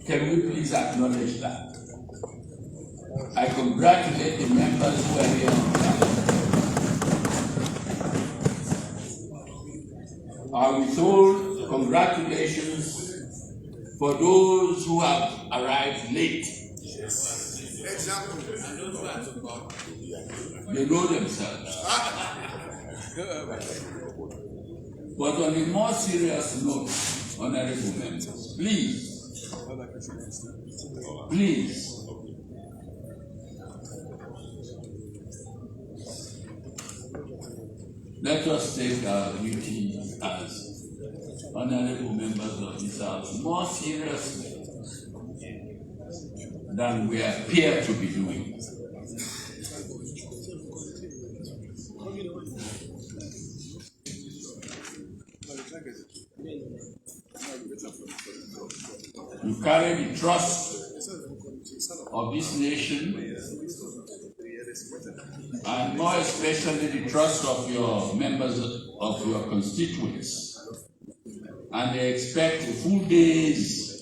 Can we please acknowledge that? I congratulate the members who are here on time. I withhold congratulations for those who have arrived late. They know themselves. But on a more serious note, honorable members, please, let us take our duty as honorable members of this House more seriously than we appear to be doing. You carry the trust of this nation, and more especially the trust of your members of your constituents, and they expect a full day's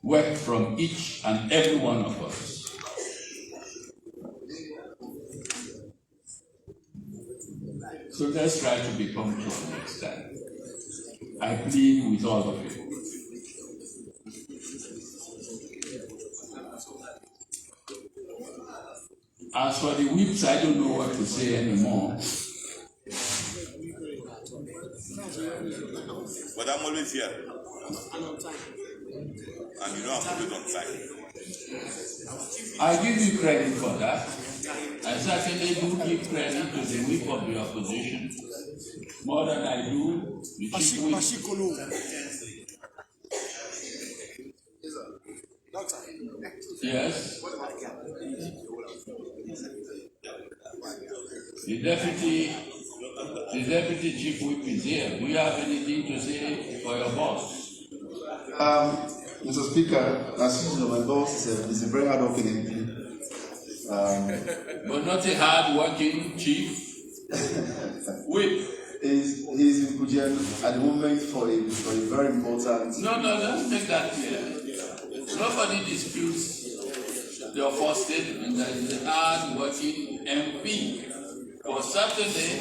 work from each and every one of us. So let's try to be punctual next time. I plead with all of you. As for the whips, I don't know what to say anymore. But I'm always here. And on time. And you know I'm always on time. I give you credit for that. I certainly do give credit to the whip of the opposition more than I do the chief whip. Yes. The deputy chief whip is here. Do you have anything to say for your boss? Mr. Speaker, as usual, my boss is a very hard-working MP. But not a hard-working chief whip. He's in Kujen at the moment for a very important... No, let's make that clear. Nobody disputes your first statement that he's a hard-working MP. But certainly,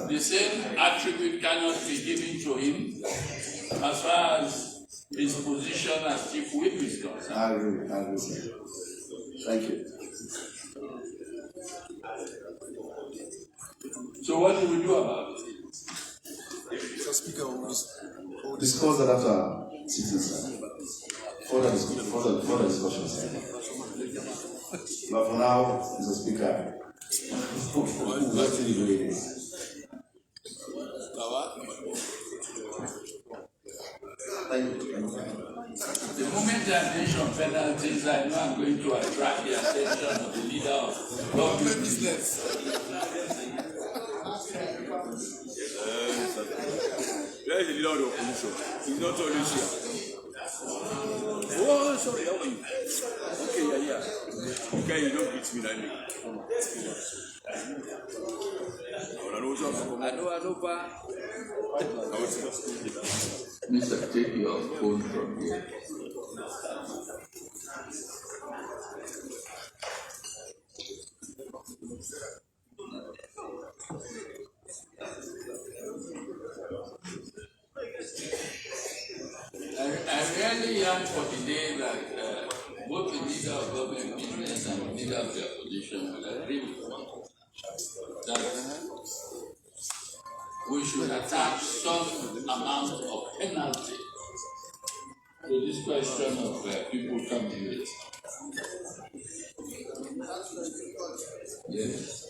the same attribute cannot be given to him as far as his position as chief whip is concerned. I agree, sir. Thank you. So what do we do about it? Mr. Speaker, we'll discuss that after sitting, sir. Further discussion, sir. But for now, Mr. Speaker, let's see the way it is. Thank you. The moment I mention penalties, I know I'm going to attract the attention of the leader of government business. Where is the leader of the opposition? He's not always here. Oh, sorry, how are you? Okay, yeah. Okay, you don't beat me like me. Mister, take your phone from here. I really yearn for the day that both the leader of government business and the leader of the opposition will agree with me that we should attach some amount of penalty to this question of people coming late. Yes.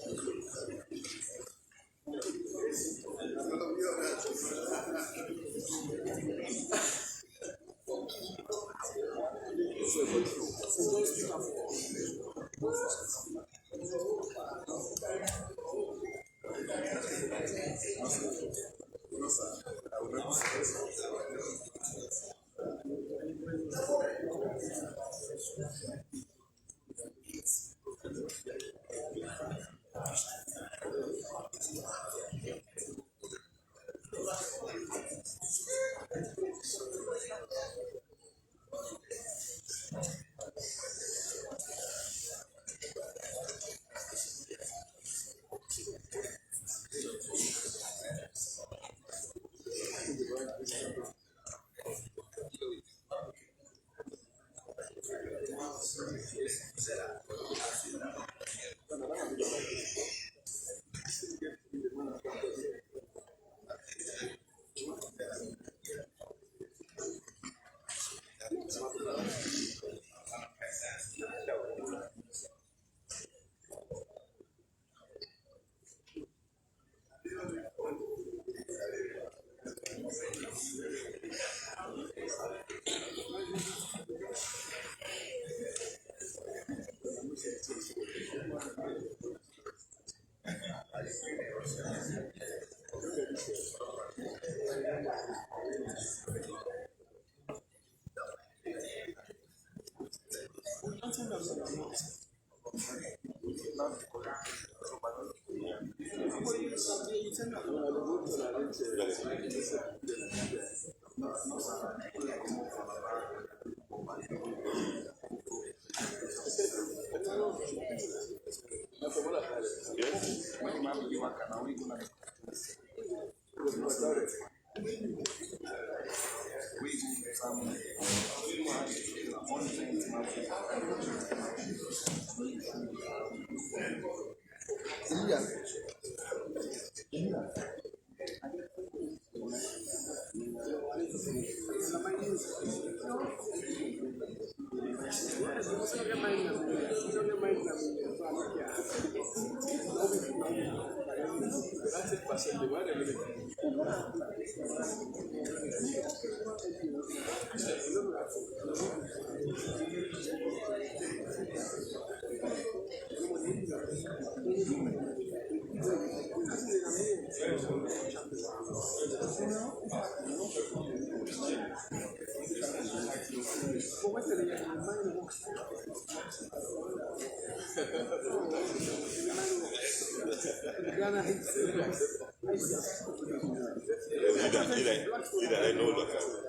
I know that.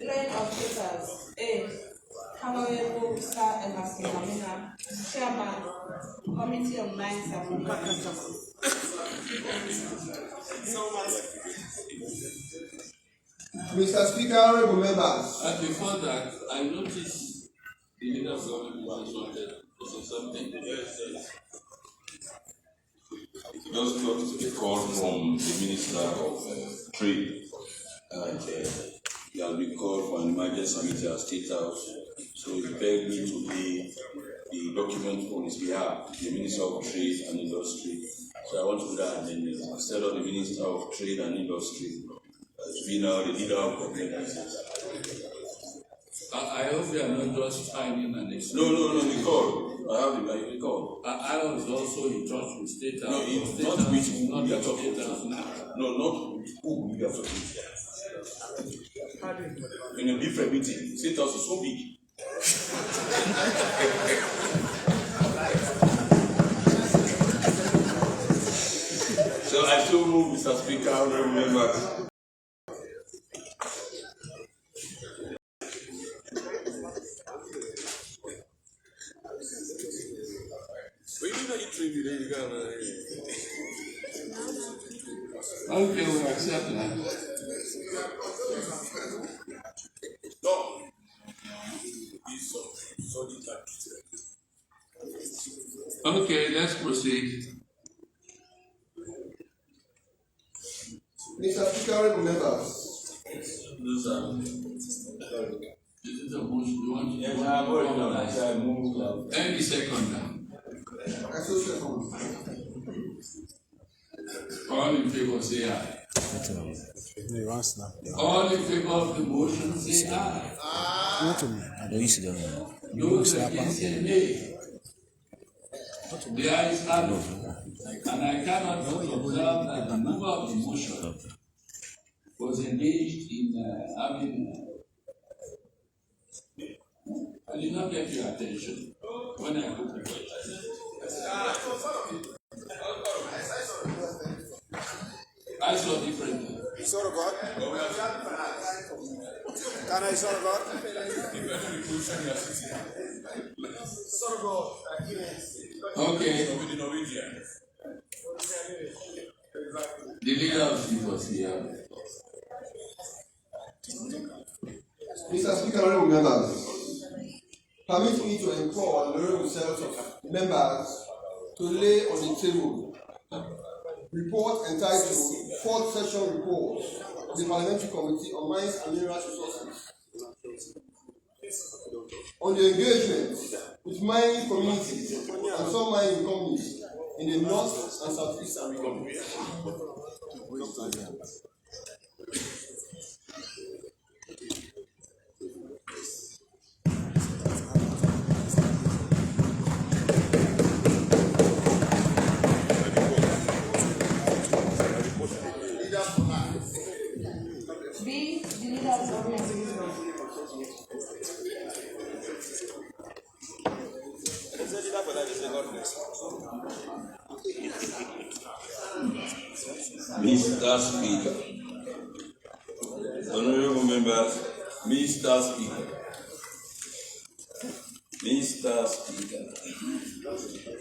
Line officers, A. Honorable Sir Emerson Amina, Chairman, Committee of Mines and Minerals. Mr. Speaker, honorable members. And before that, I noticed the leader of government was insulted. Was it something? Just got a call from the Minister of Trade, and he has been called for an emergency meeting at State House. So he begged me to lay the document on his behalf, the Minister of Trade and Industry. So I want to do that amendment instead of the Minister of Trade and Industry. To be now the leader of government. I hope they are not just finding an excuse. No, the call. I have the call. I was also in touch with State House. No, it's State not House, with who not we are with talking State House to. now. No, not who we are talking to. In a different meeting, State House is so big. So I still move, Mr. Speaker, honorable members. Okay, we accept that. Okay, let's proceed. Mr. Speaker, honorable members. This is a motion. You want to any second now. All in favor say aye. All in favor of the motion say aye. Those against say nay. The ayes have it. And I cannot observe that the mover of the motion was engaged in having. I did not get your attention when I put the question. I saw differently. You saw the God? Can I saw the God? Okay. The leader of the was here. Mr. Speaker, honorable members. Permit me to implore the honorable selves of members to lay on the table report entitled Fourth Session Report of the Parliamentary Committee on Mines and Mineral Resources on the engagement with mining communities and some mining companies in the north and southeastern region. B. The leader of government. Mr. Speaker, honorable members, Mr. Speaker, Mr. Speaker,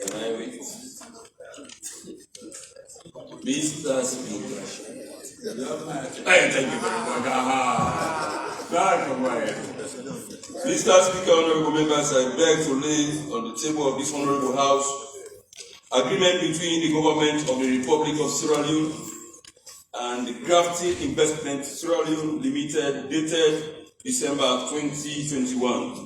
can I wait? Mr. Speaker, hey, thank you very much. Mr. Speaker, honorable members, I beg to lay on the table of this honorable House agreement between the government of the Republic of Sierra Leone and the Grafting Investment Sierra Leone Limited, dated December 2021.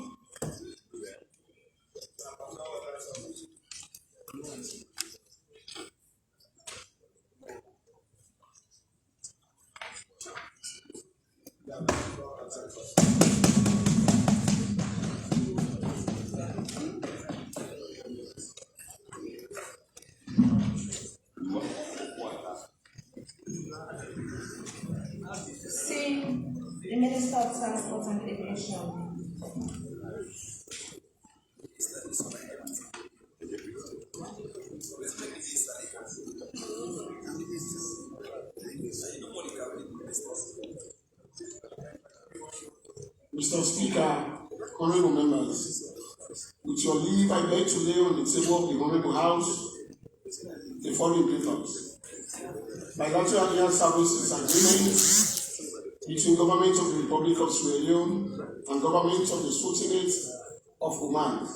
C. The Minister of Transport and Aviation. Mr. Speaker, honorable members, with your leave, I beg to lay on the table of the honorable House the following papers: bilateral air services agreement between government of the Republic of Sierra Leone and government of the Sultanate of Oman.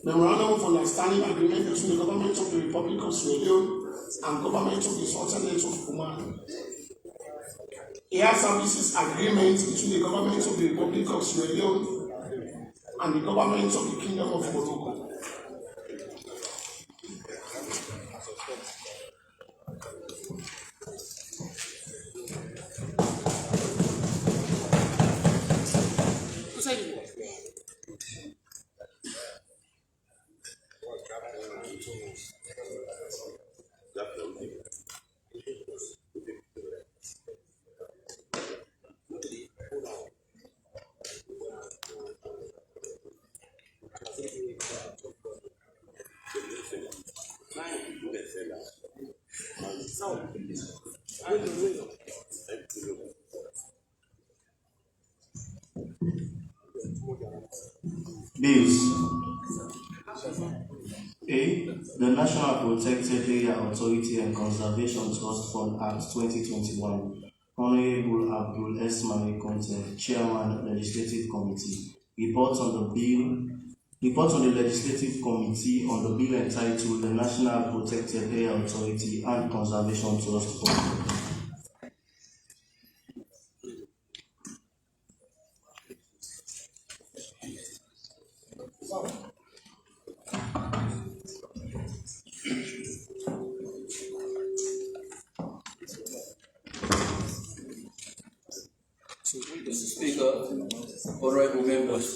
Memorandum of understanding agreement between the government of the Republic of Sierra Leone and government of the Sultanate of Oman. Air services agreement between the government of the Republic of Sierra Leone and the government of the Kingdom of Morocco. Bills. A. The National Protected Area Authority and Conservation Trust Fund Act 2021. Honorable Abdul S. Mani Conte, Chairman, Legislative Committee. Report on the Legislative Committee on the bill entitled the National Protected Area Authority and Conservation Trust Fund. Mr. Speaker, honorable members,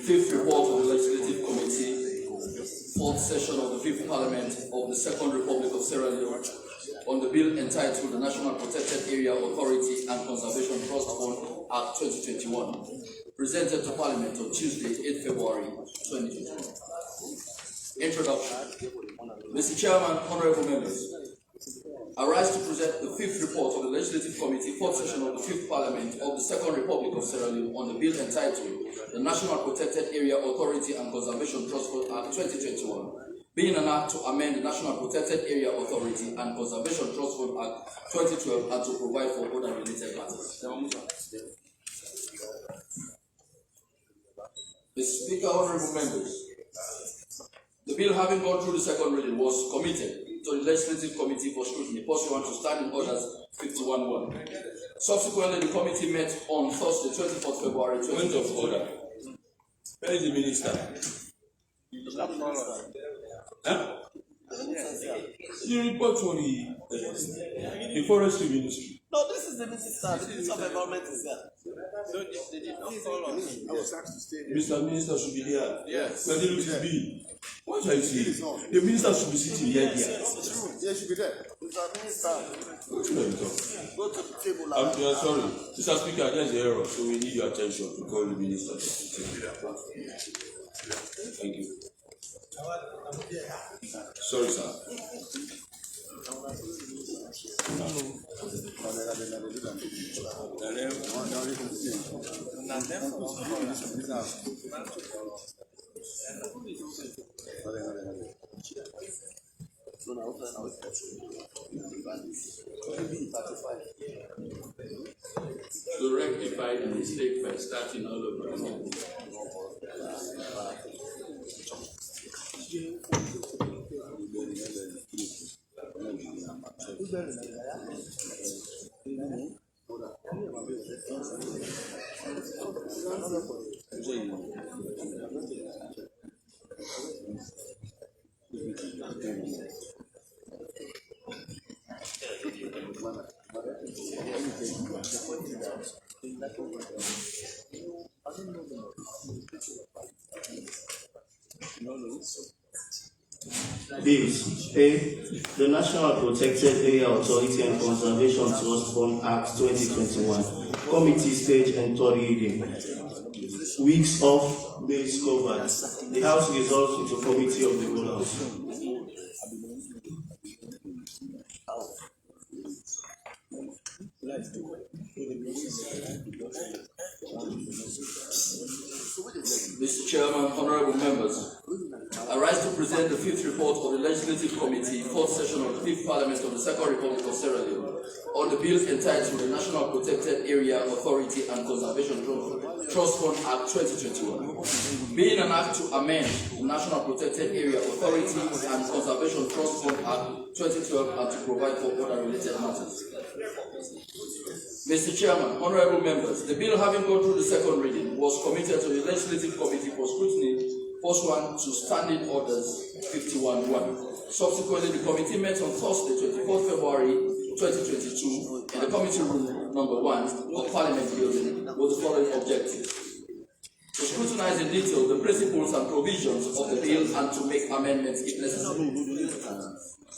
fifth report of the Legislative Committee, fourth session of the Fifth Parliament of the Second Republic of Sierra Leone on the bill entitled the National Protected Area Authority and Conservation Trust Fund Act 2021, presented to Parliament on Tuesday, 8 February 2021. Introduction. Mr. Chairman, honorable members, I rise to present the fifth report of the Legislative Committee, fourth session of the Fifth Parliament of the Second Republic of Sierra Leone on the bill entitled the National Protected Area Authority and Conservation Trust Fund Act 2021, being an act to amend the National Protected Area Authority and Conservation Trust Fund Act 2012 and to provide for other related matters. Mr. Speaker, honorable members, the bill having gone through the second reading was committed to the Legislative Committee for scrutiny, pursuant to Standing Orders 51-1. Subsequently, the committee met on Thursday, 24th February 2024. Point of order. Where is the minister? Huh? You report for the forestry ministry. No, this is the minister. The Minister of Environment is there. So they did not call us. I was asked to stay here. Mr. Minister should be there. Yes. But it looks to be. What are you saying? The minister should be sitting here. Yeah, should be there. Mr. Minister, What are you talking? go to the table. I'm sorry. Mr. Speaker, there's an error, so we need your attention to call the minister. Thank you. Sorry, sir. To rectify the mistake by starting all over again. Bills. A. The National Protected Area Authority and Conservation Trust Fund Act 2021. Committee stage and third reading. Weeks of bills covered. The House resolves into Committee of the Whole House. Mr. Chairman, honorable members, I rise to present the fifth report of the Legislative Committee, fourth session of the Fifth Parliament of the Second Republic of Sierra Leone, on the bill entitled the National Protected Area Authority and Conservation Trust Fund Act 2021. Being an act to amend the National Protected Area Authority and Conservation Trust Fund Act 2012 and to provide for other related matters. Mr. Chairman, honorable members, the bill having gone through the second reading was committed to the Legislative Committee for scrutiny pursuant to Standing Orders 51-1. Subsequently, the committee met on Thursday, 24th February 2022 in the committee room number 1 of Parliament Building with the following objectives: to scrutinize in detail the principles and provisions of the bill and to make amendments if necessary,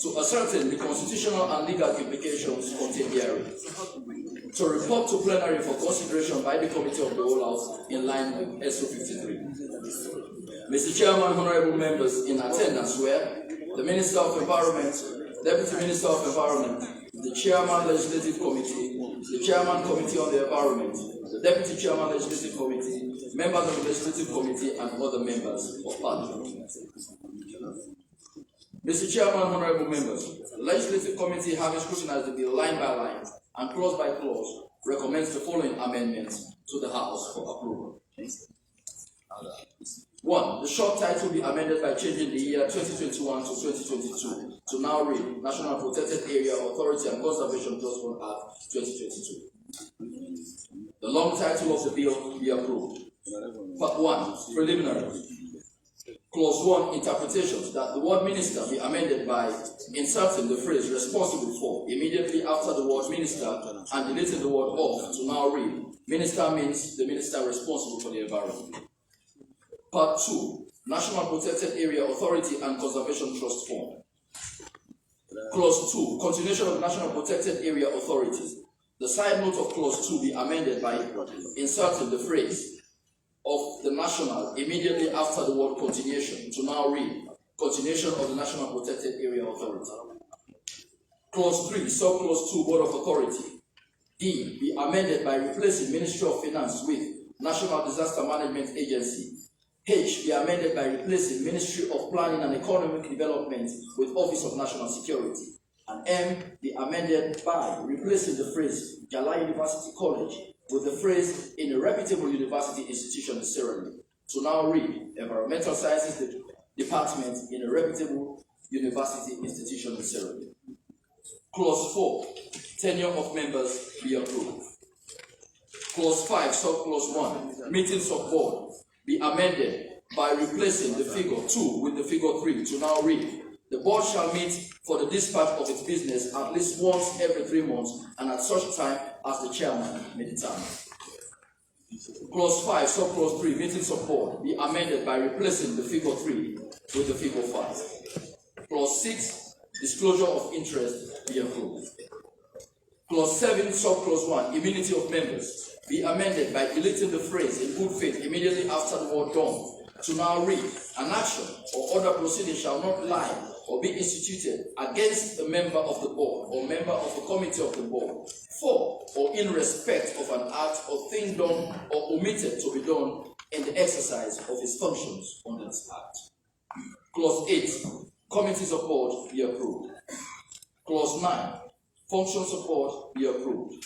to ascertain the constitutional and legal implications contained herein, to report to plenary for consideration by the Committee of the Whole House in line with SO 53. Mr. Chairman, honorable members, in attendance were the Minister of Environment, Deputy Minister of Environment, the Chairman Legislative Committee, the Chairman Committee on the Environment, the Deputy Chairman Legislative Committee, members of the Legislative Committee, and other members of Parliament. Mr. Chairman, honorable members, the Legislative Committee, having scrutinized the bill line by line and clause by clause, recommends the following amendments to the House for approval. 1. The short title be amended by changing the year 2021 to 2022 to now read National Protected Area Authority and Conservation Trust Fund Act 2022. The long title of the bill be approved. Part 1. Preliminary. Clause 1. Interpretations, that the word minister be amended by inserting the phrase responsible for immediately after the word minister and deleting the word of to now read minister means the minister responsible for the environment. Part 2. National Protected Area Authority and Conservation Trust Fund. Clause 2. Continuation of National Protected Area Authorities. The side note of Clause 2 be amended by inserting the phrase of the national immediately after the word continuation to now read continuation of the National Protected Area Authority. Clause 3. Subclause 2. Board of Authority. D. Be amended by replacing Ministry of Finance with National Disaster Management Agency. H. Be amended by replacing Ministry of Planning and Economic Development with Office of National Security. And M. Be amended by replacing the phrase Jala University College with the phrase in a reputable university institution in Sierra Leone to now read Environmental Sciences Department in a reputable University Institution in Sierra Leone. Clause 4, tenure of members be approved. Clause 5, subclause 1, meetings of board be amended by replacing the figure 2 with the figure 3 to now read, the board shall meet for the dispatch of its business at least once every 3 months and at such time as the chairman may determine. Clause 5, subclause 3, meetings of board be amended by replacing the figure 3 with the figure 5. Clause 6, disclosure of interest be approved. Clause 7, subclause 1, immunity of members be amended by deleting the phrase in good faith immediately after the word done to now read, an action or other proceeding shall not lie or be instituted against a member of the board or member of the committee of the board for or in respect of an act or thing done or omitted to be done in the exercise of his functions under this act. Clause 8, committees of board be approved. Clause 9, functions of board be approved.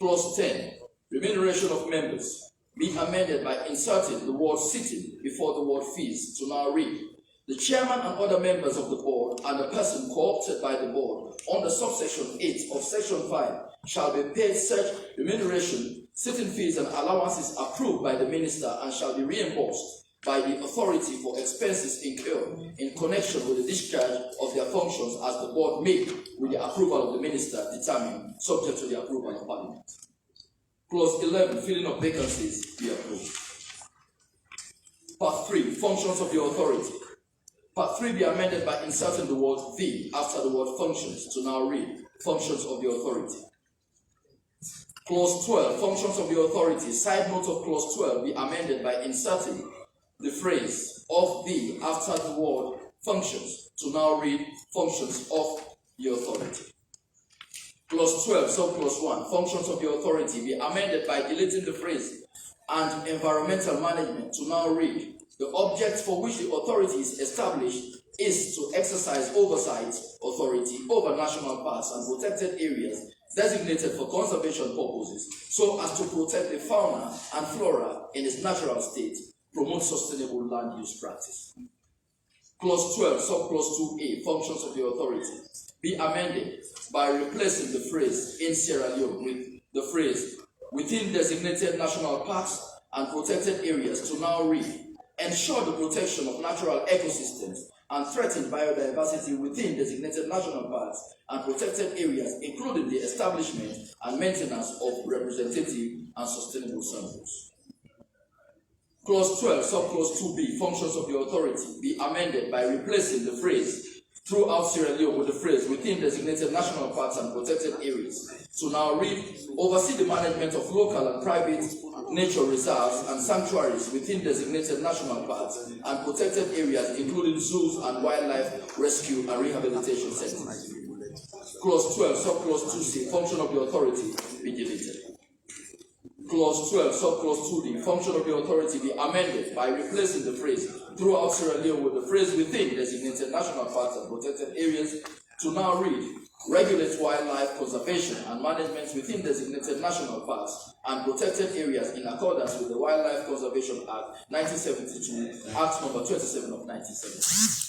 Clause 10, remuneration of members be amended by inserting the word sitting before the word fees to now read, the chairman and other members of the board and the person co-opted by the board under subsection 8 of section 5 shall be paid such remuneration, sitting fees and allowances approved by the minister and shall be reimbursed by the authority for expenses incurred in connection with the discharge of their functions as the board may, with the approval of the minister, determine, subject to the approval of Parliament. Clause 11, filling of vacancies be approved. Part 3, functions of the authority. Part 3 be amended by inserting the word the after the word functions to now read, functions of the authority. Clause 12, functions of the authority. Side note of clause 12 be amended by inserting the phrase of the after the word functions to now read, functions of the authority. Clause 12, subclause 1, functions of the authority be amended by deleting the phrase and environmental management to now read, the object for which the authority is established is to exercise oversight authority over national parks and protected areas designated for conservation purposes so as to protect the fauna and flora in its natural state, promote sustainable land use practice. Clause 12, subclause 2a, functions of the authority be amended by replacing the phrase in Sierra Leone with the phrase within designated national parks and protected areas to now read, ensure the protection of natural ecosystems and threatened biodiversity within designated national parks and protected areas, including the establishment and maintenance of representative and sustainable samples. Clause 12, subclause 2b, functions of the authority be amended by replacing the phrase throughout Sierra Leone with the phrase within designated national parks and protected areas to now read, oversee the management of local and private nature reserves and sanctuaries within designated national parks and protected areas, including zoos and wildlife rescue and rehabilitation centers. Clause 12, subclause 2c, function of the authority be deleted. Clause 12, subclause 2d, function of the authority be amended by replacing the phrase throughout Sierra Leone with the phrase within designated national parks and protected areas to now read, regulate wildlife conservation and management within designated national parks and protected areas in accordance with the Wildlife Conservation Act 1972, Act number 27 of 1970.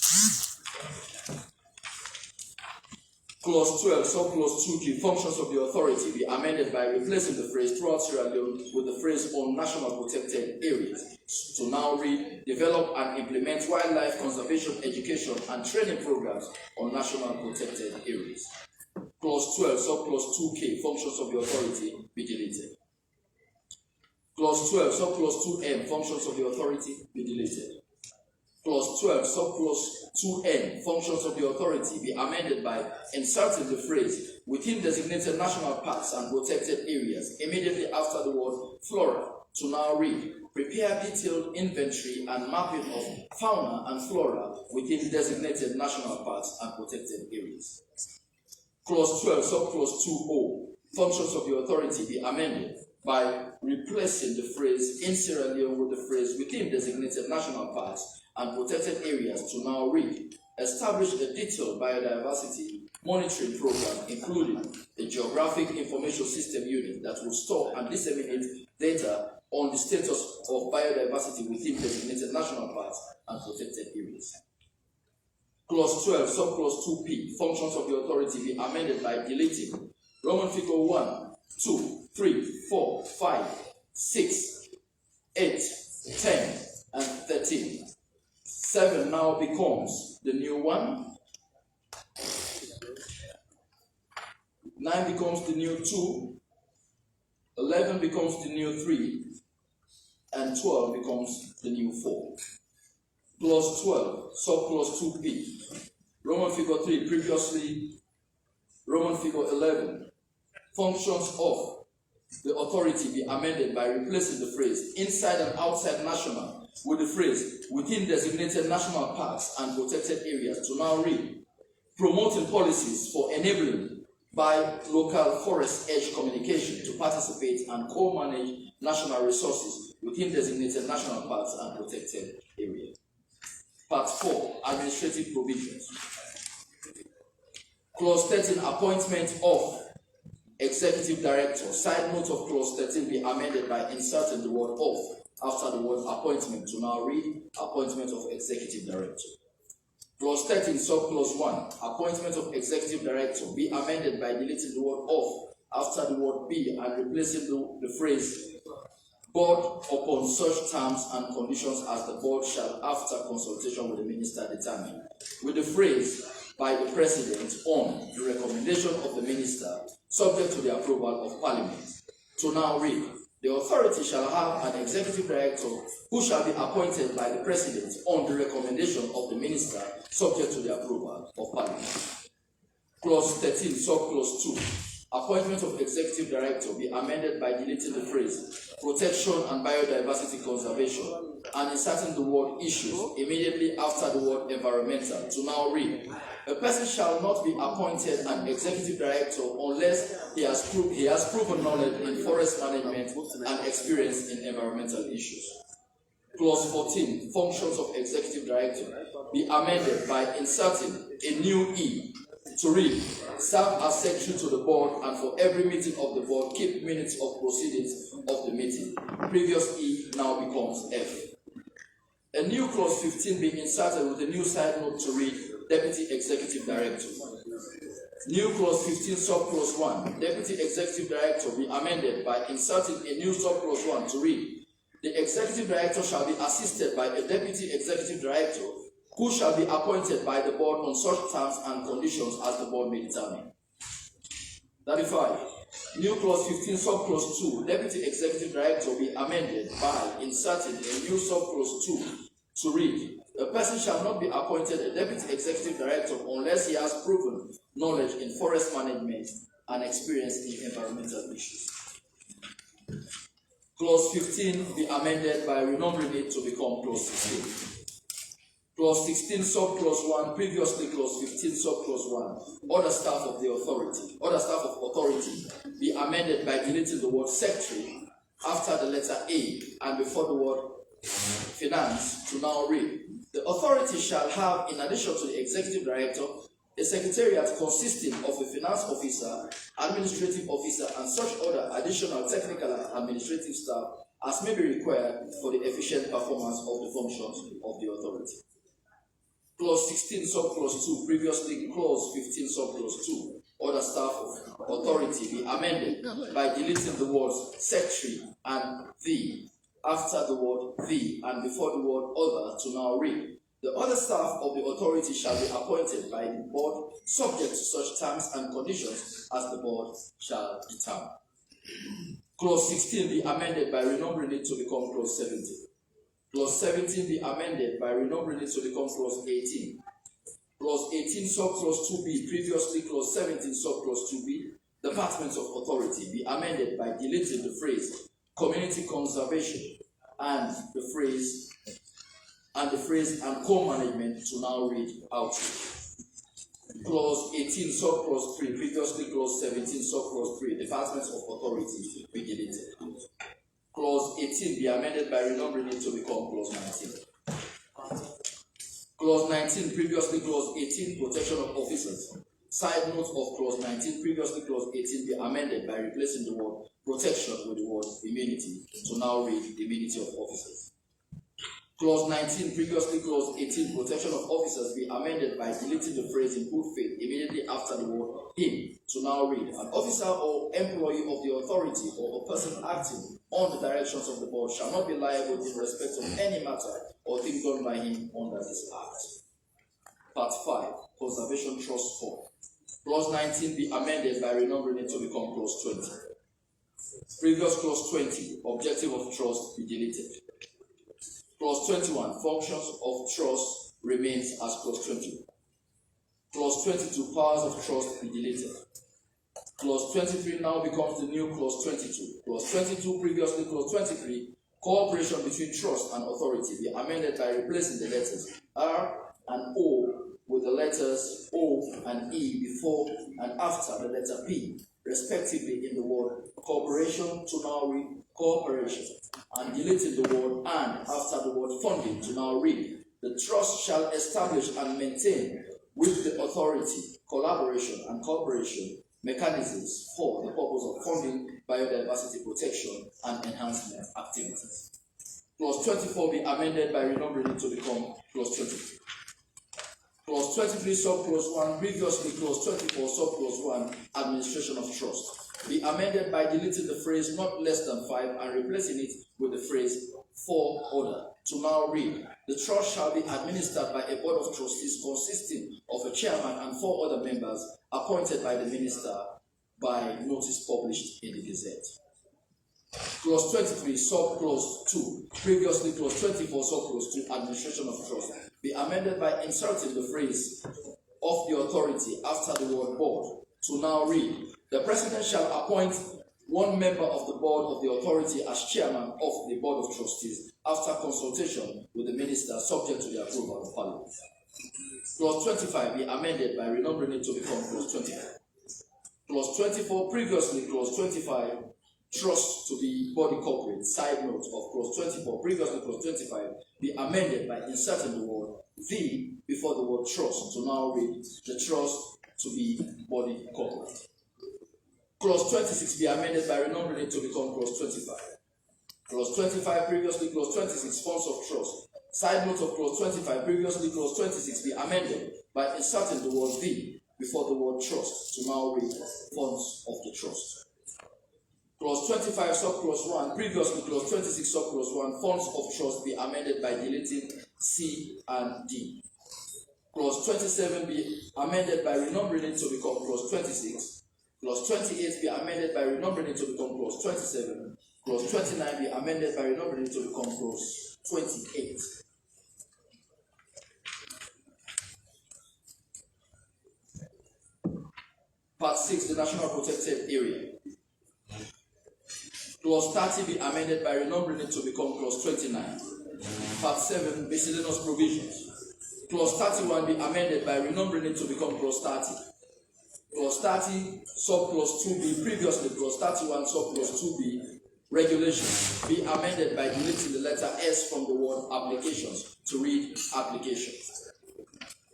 Clause 12, subclause 2g, functions of the authority be amended by replacing the phrase throughout Sierra Leone with the phrase on national protected areas to now read, develop and implement wildlife conservation education and training programs on national protected areas. Clause 12, subclause 2k, functions of the authority be deleted. Clause 12, subclause 2m, functions of the authority be deleted. Clause 12, subclause 2n, functions of the authority be amended by inserting the phrase within designated national parks and protected areas immediately after the word flora to now read, prepare detailed inventory and mapping of fauna and flora within designated national parks and protected areas. Clause 12, subclause 2o, functions of the authority be amended by replacing the phrase in Sierra Leone with the phrase within designated national parks and protected areas to now read, establish a detailed biodiversity monitoring program, including a geographic information system unit that will store and disseminate data on the status of biodiversity within designated national parks and protected areas. Clause 12, subclause 2p, functions of the authority be amended by deleting Roman figure 1, 2, 3, 4, 5, 6, 8, 10, and 13. 7 now becomes the new 1. 9 becomes the new 2. 11 becomes the new 3. And 12 becomes the new 4. Clause 12, subclause 2p. Roman figure 3, previously Roman figure 11. Functions of the authority be amended by replacing the phrase inside and outside national with the phrase within designated national parks and protected areas to now read promoting policies for enabling by local forest edge communication to participate and co-manage national resources within designated national parks and protected areas. Part 4, administrative provisions. Clause 13, appointment of executive director. Side note of clause 13 be amended by inserting the word of after the word appointment to now read appointment of executive director. Clause 13, subclause 1, appointment of executive director be amended by deleting the word of after the word be and replacing the phrase board upon such terms and conditions as the board shall after consultation with the minister determine, with the phrase by the president on the recommendation of the minister subject to the approval of parliament. To now read, the authority shall have an executive director who shall be appointed by the president on the recommendation of the minister subject to the approval of parliament. Clause 13, subclause 2, appointment of executive director be amended by deleting the phrase protection and biodiversity conservation and inserting the word issues immediately after the word environmental. To now read, a person shall not be appointed an executive director unless he has proven knowledge in forest management and experience in environmental issues. Clause 14, functions of executive director be amended by inserting a new E to read, serve as secretary to the board and for every meeting of the board keep minutes of proceedings of the meeting. Previous E now becomes F. A new clause 15 being inserted with a new side note to read, Deputy Executive Director. New clause 15 subclause 1, Deputy Executive Director be amended by inserting a new subclause 1 to read, the Executive Director shall be assisted by a Deputy Executive Director who shall be appointed by the board on such terms and conditions as the board may determine. 35. New clause 15 subclause 2, Deputy Executive Director be amended by inserting a new subclause 2 to read, a person shall not be appointed a Deputy Executive Director unless he has proven knowledge in forest management and experience in environmental issues. Clause 15 be amended by renumbering it to become clause 16. Clause 16 subclause 1, previously clause 15 subclause 1, other staff of authority be amended by deleting the word secretary after the letter A and before the word finance to now read, the authority shall have, in addition to the executive director, a secretariat consisting of a finance officer, administrative officer, and such other additional technical and administrative staff as may be required for the efficient performance of the functions of the authority. Clause 16 subclause 2, previously clause 15 subclause 2, other staff of authority be amended by deleting the words secretary and the after the word the and before the word other to now read, the other staff of the authority shall be appointed by the board subject to such terms and conditions as the board shall determine. Clause 16 be amended by renumbering it to become clause 17. Clause 17 be amended by renumbering it to become clause 18. Clause 18 subclause 2b, previously clause 17 subclause 2b, departments of authority be amended by deleting the phrase community conservation and the phrase and co-management to now read out. Clause 18 subclause 3, previously clause 17 subclause 3, departments of authority be deleted. Clause 18 be amended by renumbering it to become clause 19. Clause 19, previously clause 18, protection of officers. Side note of clause 19, previously clause 18 be amended by replacing the word protection with the word immunity to now read immunity of officers. Clause 19, previously Clause 18, protection of officers, be amended by deleting the phrase in good faith immediately after the word him to now read, an officer or employee of the authority or a person acting on the directions of the board shall not be liable in respect of any matter or thing done by him under this act. Part 5, Conservation Trust Fund. Clause 19 be amended by renumbering it to become Clause 20. Previous Clause 20, objective of trust, be deleted. Clause 21, functions of trust remains as Clause 20. Clause 22, powers of trust, be deleted. Clause 23 now becomes the new Clause 22. Clause 22, previously Clause 23, cooperation between trust and authority, be amended by replacing the letters R and O with the letters O and E before and after the letter P, respectively, in the word cooperation to now read cooperation, and deleting the word and after the word funding to now read the trust shall establish and maintain with the authority collaboration and cooperation mechanisms for the purpose of funding biodiversity protection and enhancement activities. Clause 24 be amended by renumbering it to become Clause 23. Clause 23, subclause 1, previously Clause 24, subclause 1, administration of trust, be amended by deleting the phrase not less than 5 and replacing it with the phrase for order to now read, the trust shall be administered by a board of trustees consisting of a chairman and 4 other members appointed by the minister by notice published in the Gazette. Clause 23, subclause 2, previously Clause 24, subclause 2, administration of trust, be amended by inserting the phrase of the authority after the word board to now read, the president shall appoint one member of the board of the authority as chairman of the board of trustees after consultation with the minister subject to the approval of parliament. Clause 25 be amended by renumbering it to become Clause 24. Clause 24, previously Clause 25, trust to be body corporate, side note of Clause 24, previously Clause 25, be amended by inserting the word the before the word trust to now read the trust to be body corporate. Clause 26 be amended by renumbering it to become Clause 25. Clause 25, previously Clause 26, funds of trust. Side note of Clause 25, previously Clause 26 be amended by inserting the word the before the word trust to now read funds of the trust. Clause 25, subclause 1, previously Clause 26, subclause 1, funds of trust be amended by deleting C and D. Clause 27 be amended by renumbering it to become Clause 26. Clause 28 be amended by renumbering it to become Clause 27. Clause 29 be amended by renumbering it to become Clause 28. Part 6, the National Protected Area. Clause 30 be amended by renumbering it to become Clause 29. Part 7, miscellaneous provisions. Clause 31 be amended by renumbering it to become Clause 30. Clause 30, subclause 2b, previously Clause 31, subclause 2b, regulations, be amended by deleting the letter S from the word applications to read applications.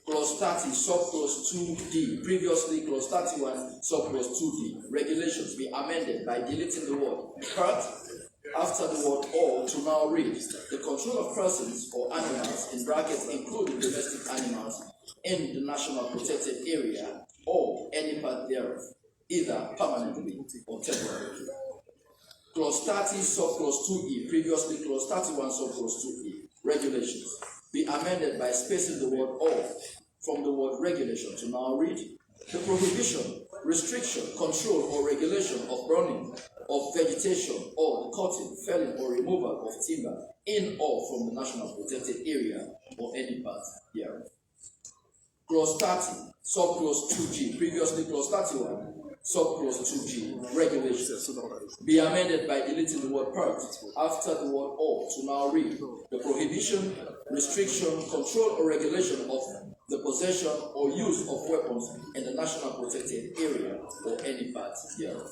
Clause 30, subclause 2d, previously Clause 31, subclause 2d, regulations, be amended by deleting the word part after the word or to now read the control of persons or animals, in brackets including domestic animals, in the National Protected Area or any part thereof, either permanently or temporarily. Clause 30, subclause 2e, previously Clause 31, subclause 2e, regulations, be amended by spacing the word or from the word regulation to now read the prohibition, restriction, control, or regulation of burning of vegetation or the cutting, felling, or removal of timber in or from the National Protected Area or any part thereof. Clause 30, subclause 2g, previously Clause 31, subclause 2g, regulations, be amended by deleting the word part after the word or to now read the prohibition, restriction, control, or regulation of the possession or use of weapons in the National Protected Area or any part thereof.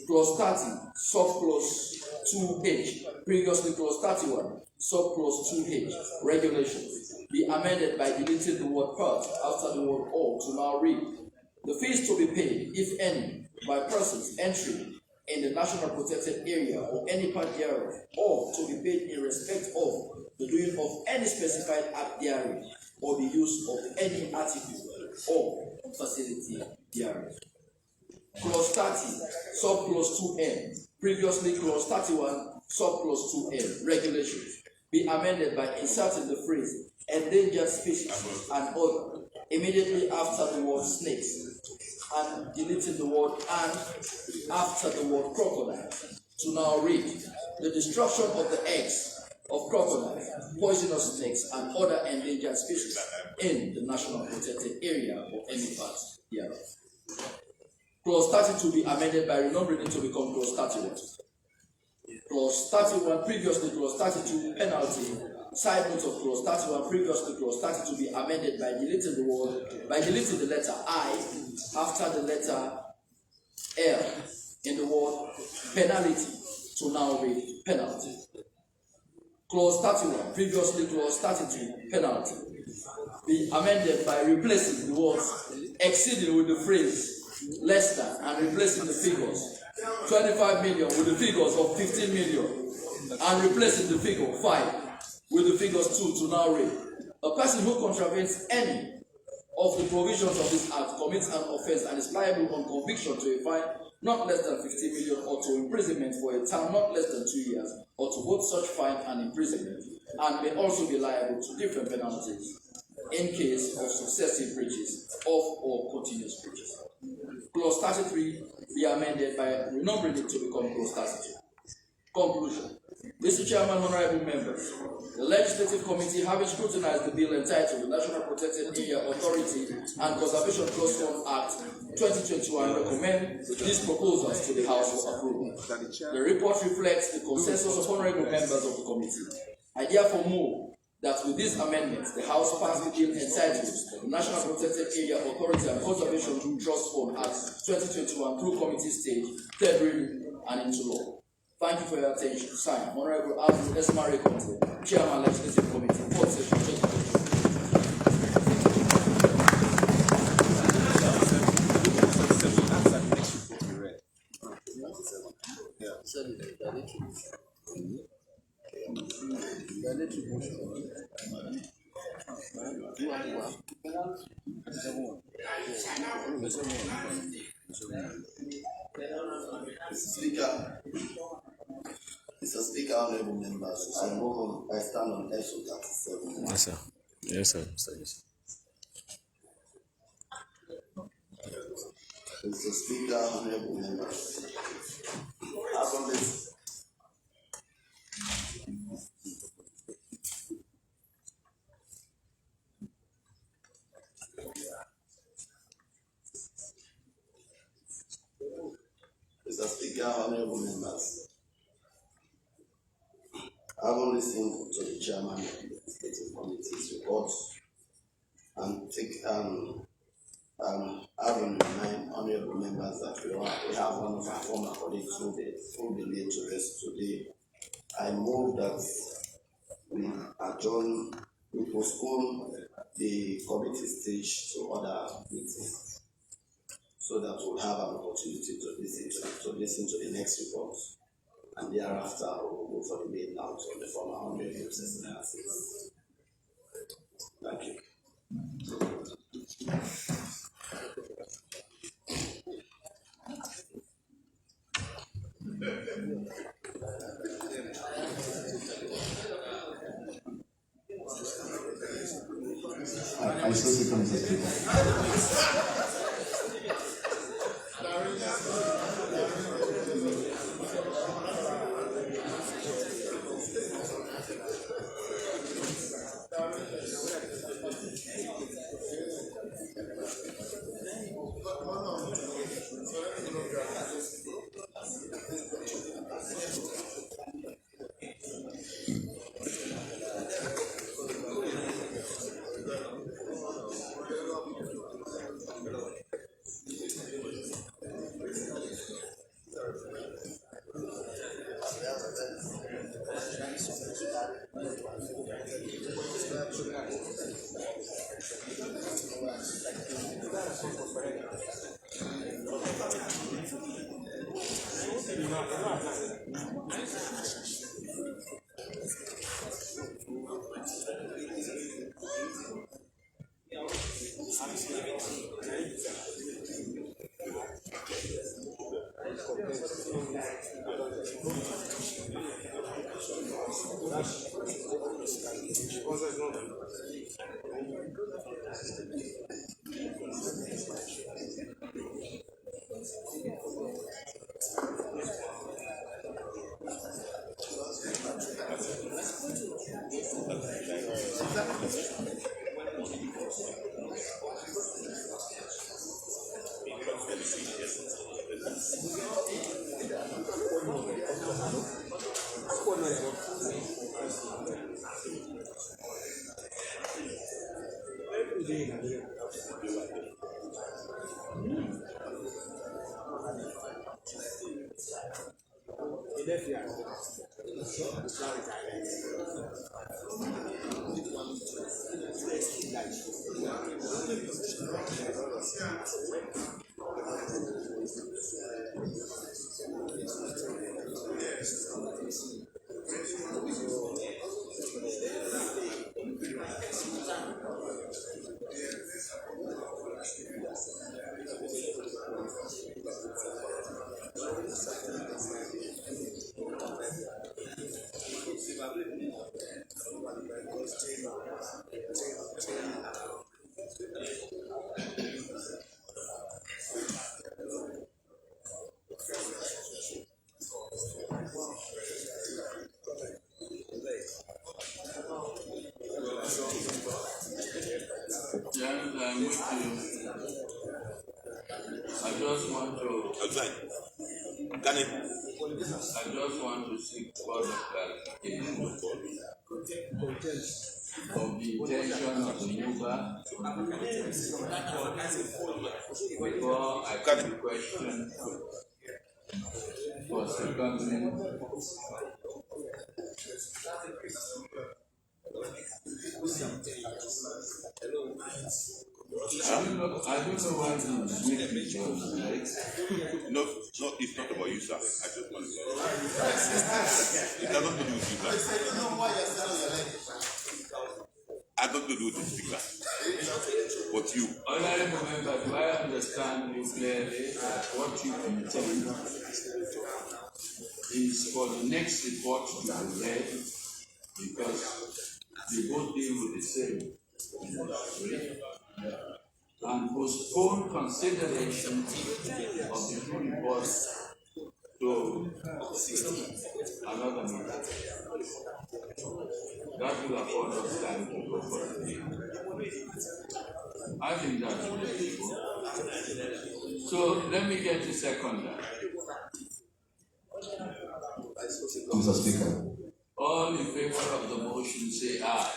Clause 30, subclause 2h, previously Clause 31, subclause 2h, regulations, be amended by deleting the word part after the word or to now read the fees to be paid, if any, by persons entering in the National Protected Area or any part thereof, or to be paid in respect of the doing of any specified act therein, or the use of any article or facility therein. Clause 30, subclause 2M, previously clause 31, subclause 2M, regulations, be amended by inserting the phrase endangered species and other immediately after the word snakes, and deleting the word and after the word crocodile, to now read the destruction of the eggs of crocodile, poisonous snakes, and other endangered species in the national protected area or any part thereof. Clause 32 be amended by renumbering it to become clause 31. Clause 31, previously clause 32, penalty. Side note of clause 31, previously clause 32 be amended by deleting the letter I after the letter L in the word penalty to now read penalty. Clause 31, previously clause 32, penalty, be amended by replacing the words exceeding with the phrase less than, and replacing the figures 25 million with the figures of 15 million, and replacing the figure 5 with the figures 2 to now read: a person who contravenes any of the provisions of this act commits an offense and is liable on conviction to a fine not less than 15 million or to imprisonment for a term not less than 2 years, or to both such fine and imprisonment, and may also be liable to different penalties in case of successive breaches of or continuous breaches. Clause 33 be amended by renumbering it to become clause 32. Conclusion. Mr. Chairman, honorable members, the Legislative Committee, having scrutinized the bill entitled the National Protected Area Authority and Conservation Trust Fund Act 2021, recommend these proposals to the House for approval. The report reflects the consensus of honorable members of the committee. I therefore move that with these amendments, the House pass the bill entitled the National Protected Area Authority and Conservation Trust Fund Act 2021 through committee stage, third reading, and into law. Thank you for your attention. Signed, Honorable Alfred S. Marie Conte, Chairman, Legislative Committee, 4th session, 2022. Mr. Speaker, honorable members, I stand on SO 37. Yes, sir. Yes, sir. Yes. Mr. Speaker, honorable members, as on this Mr. Speaker, honorable members, having listened to the chairman of the Legislative Committee's report and having remind honorable members that we have one of our former colleagues who will be laid to rest today, I move that we postpone the committee stage to other meetings, so that we'll have an opportunity to listen to the next report, and thereafter we'll go for the main out on the former honorable analysis. Thank you. I still see Mr. Speaker. Yes, I'm with you. I just want to. Outside. I just want to seek further clarification of the intention of the user before I put the question for seconding. I don't know why the weekly jobs, right? No, it's not about you, sir. I just want to say. It has nothing to do with you, sir. I don't do with the speaker. But you. Honorable member, do I understand you clearly that what you intend is for the next report to be read because they both deal with the same and postpone consideration of the two reports to another meeting. That will afford us time to go for the meeting. I think that's reasonable. So let me get the second. Mr. Speaker. All in favor of the motion say aye.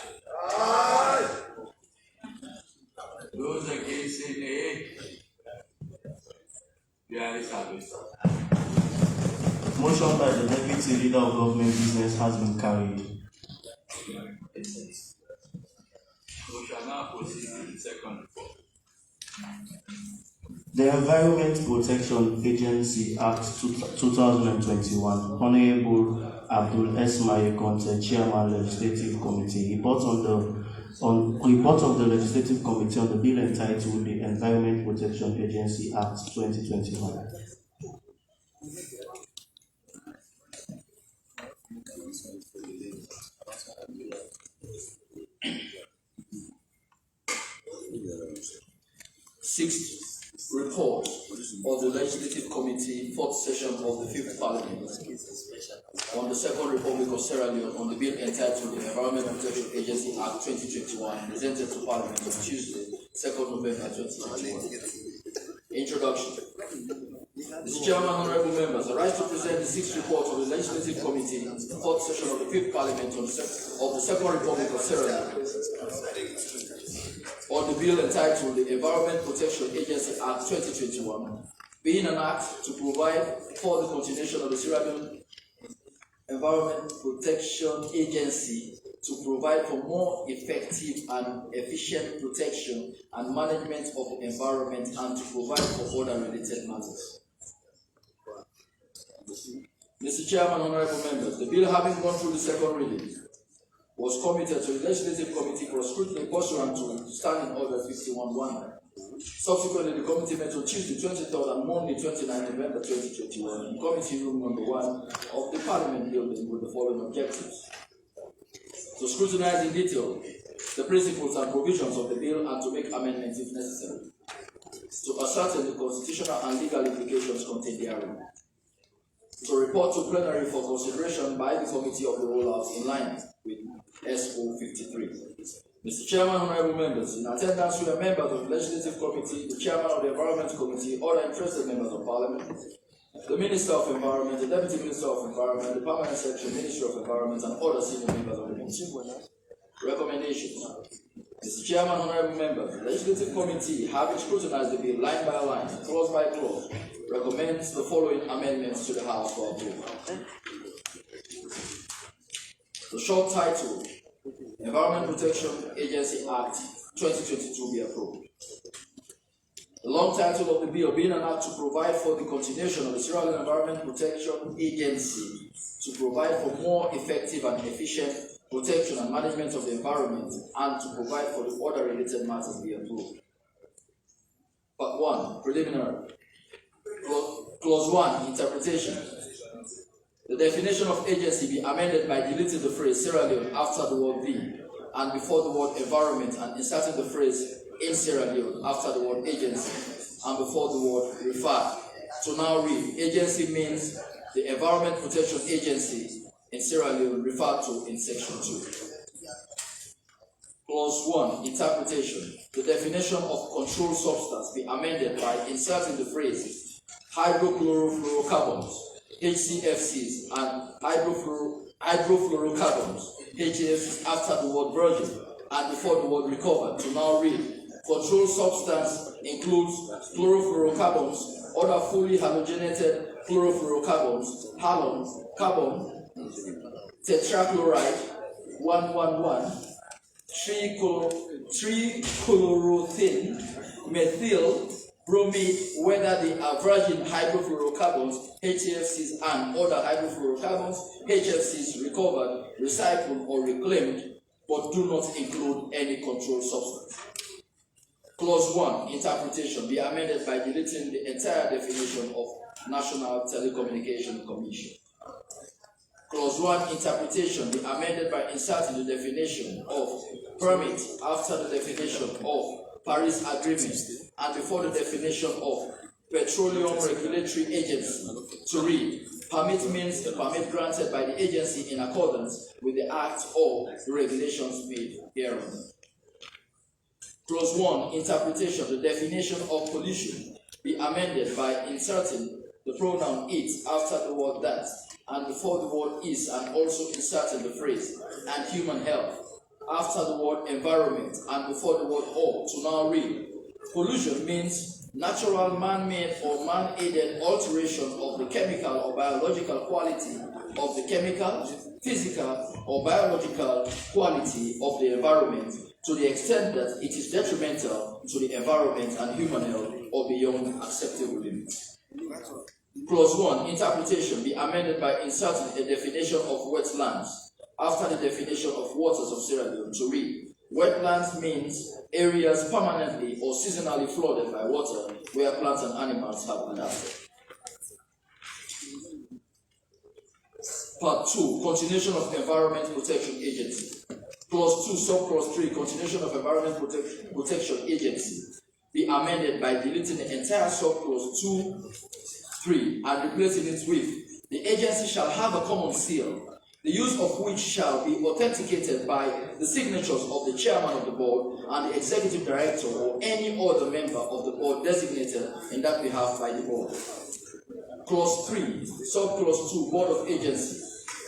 Aye. Those against say nay. The ayes have it. Motion by the Deputy Leader of Government Business has been carried. We shall now proceed to the second report. The Environment Protection Agency Act 2021, Honorable Abdul Esmaye Conte, Chairman Legislative Committee, report of the Legislative Committee on the bill entitled the Environment Protection Agency Act 2021. Sixth report of the Legislative Committee, 4th session of the 5th Parliament on the Second Republic of Sierra Leone on the bill entitled the Environment Protection Agency Act 2021, presented to Parliament on Tuesday, 2nd November 2021. Introduction. Mr. Chairman, honorable members, I rise to present the 6th report of the Legislative Committee, 4th session of the 5th Parliament of the Second Republic of Sierra Leone on the bill entitled the Environment Protection Agency Act 2021, being an act to provide for the continuation of the Sierra Leone Environment Protection Agency to provide for more effective and efficient protection and management of the environment and to provide for other related matters. Mr. Chairman, honorable members, the bill having gone through the second reading was committed to the Legislative Committee for scrutiny pursuant to Standing Order 51-1. Subsequently, the committee met on Tuesday 23rd and Monday 29 November 2021 in Committee Room Number 1 of the Parliament building with the following objectives: to scrutinize in detail the principles and provisions of the bill and to make amendments if necessary, to ascertain the constitutional and legal implications contained therein, to report to plenary for consideration by the Committee of the Rollout in line with SO 53. Mr. Chairman, honorable members, in attendance we are members of the Legislative Committee, the Chairman of the Environment Committee, other interested members of Parliament, the Minister of Environment, the Deputy Minister of Environment, the Permanent Secretary, Ministry of Environment, and other senior members of the committee. Recommendations. Mr. Chairman, honorable members, the Legislative Committee, having scrutinized the bill line by line, clause by clause, recommends the following amendments to the House for approval. The short title, Environment Protection Agency Act 2022 be approved. The long title of the bill being an act to provide for the continuation of the Sierra Leone Environment Protection Agency to provide for more effective and efficient protection and management of the environment and to provide for the other related matters be approved. Part 1, preliminary. Clause 1, interpretation. The definition of agency be amended by deleting the phrase Sierra Leone after the word "the" and before the word environment and inserting the phrase in Sierra Leone after the word agency and before the word refer. To now read, agency means the Environment Protection Agency in Sierra Leone referred to in section 2. Clause 1, interpretation. The definition of controlled substance be amended by inserting the phrases hydrochlorofluorocarbons, HCFCs, and hydrofluorocarbons, HCFCs after the word virgin and before the word recovered. To now read, controlled substance includes chlorofluorocarbons, other fully halogenated chlorofluorocarbons, halon, carbon, tetrachloride, 111, trichloroethene, methyl, bromide, whether they are virgin hydrofluorocarbons, HCFCs, and other hydrofluorocarbons, HFCs recovered, recycled, or reclaimed, but do not include any controlled substance. Clause 1, interpretation, be amended by deleting the entire definition of National Telecommunication Commission. Clause 1, interpretation, be amended by inserting the definition of permit after the definition of Paris Agreement and before the definition of Petroleum Regulatory Agency. To read, permit means the permit granted by the agency in accordance with the act or the regulations made herein. Clause 1, interpretation, the definition of pollution be amended by inserting the pronoun it after the word that and before the word is, and also inserting the phrase and human health after the word environment and before the word or. To now read, pollution means natural, man-made, or man-aided alteration of the chemical or biological quality of the chemical, physical, or biological quality of the environment to the extent that it is detrimental to the environment and human health or beyond acceptable limits. Clause 1, interpretation, be amended by inserting a definition of wetlands after the definition of waters of Sierra Leone. To read, wetlands means areas permanently or seasonally flooded by water where plants and animals have adapted. Part 2, continuation of Environment Protection Agency. Clause 2, subclause 3, continuation of Environment Protection Agency be amended by deleting the entire subclause 2(3) and replacing it with, the agency shall have a common seal, the use of which shall be authenticated by the signatures of the chairman of the board and the executive director or any other member of the board designated in that behalf by the board. Clause 3, subclause 2, Board of Agency,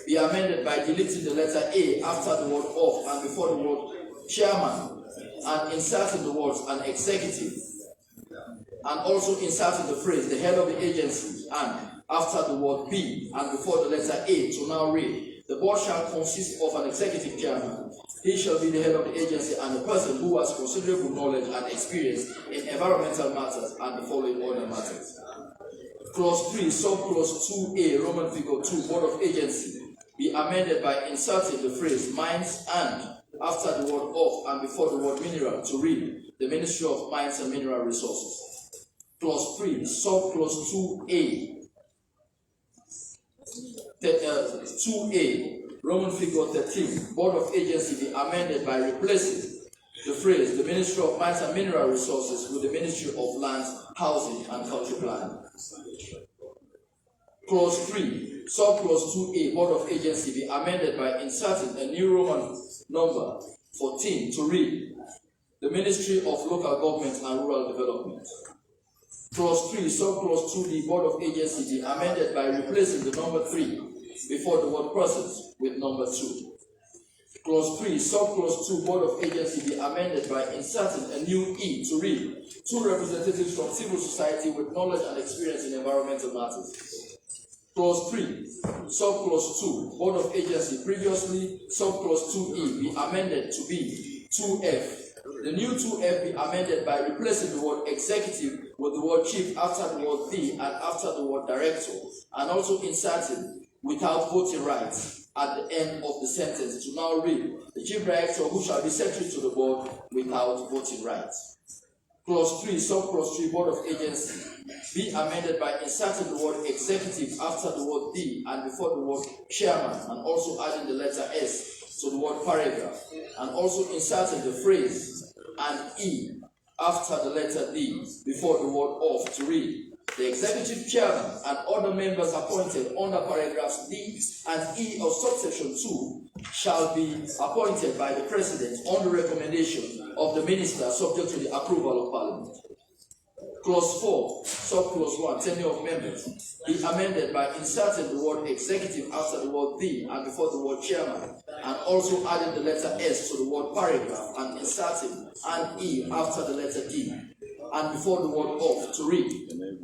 be amended by deleting the letter A after the word of and before the word chairman and inserting the words an executive and also inserting the phrase the head of the agency and after the word B and before the letter A. To now read, the board shall consist of an executive chairman. He shall be the head of the agency and a person who has considerable knowledge and experience in environmental matters and the following other matters. Clause 3, subclause 2A, Roman figure 2, Board of Agency, be amended by inserting the phrase mines and after the word of and before the word mineral. To read, the Ministry of Mines and Mineral Resources. Clause 3, subclause 2A, 2A, Roman figure 13, Board of Agency be amended by replacing the phrase, the Ministry of Mines and Mineral Resources with the Ministry of Lands, Housing and Country Planning. Clause 3, Subclause 2A, Board of Agency be amended by inserting a new Roman number 14 to read, the Ministry of Local Government and Rural Development. Clause 3, Subclause 2D, Board of Agency be amended by replacing the number 3 before the word persons with number 2. Clause 3, Subclause 2, Board of Agency be amended by inserting a new E to read, 2 representatives from civil society with knowledge and experience in environmental matters. Clause 3, Subclause 2, Board of Agency, previously Subclause 2E, be amended to be 2F. The new 2F be amended by replacing the word executive with the word chief after the word the and after the word director, and also inserting without voting rights at the end of the sentence to now read, the chief director who shall be secretary to the board without voting rights. Clause 3, Subclause 3, Board of Agency, be amended by inserting the word executive after the word the and before the word chairman, and also adding the letter S to the word paragraph, and also inserting the phrase and E after the letter D before the word of to read, the executive chairman and other members appointed under paragraphs D and E of subsection 2 shall be appointed by the President on the recommendation of the Minister subject to the approval of Parliament. Clause 4, Subclause 1, tenure of members, be amended by inserting the word executive after the word the and before the word chairman, and also adding the letter S to the word paragraph and inserting an E after the letter E and before the word of to read,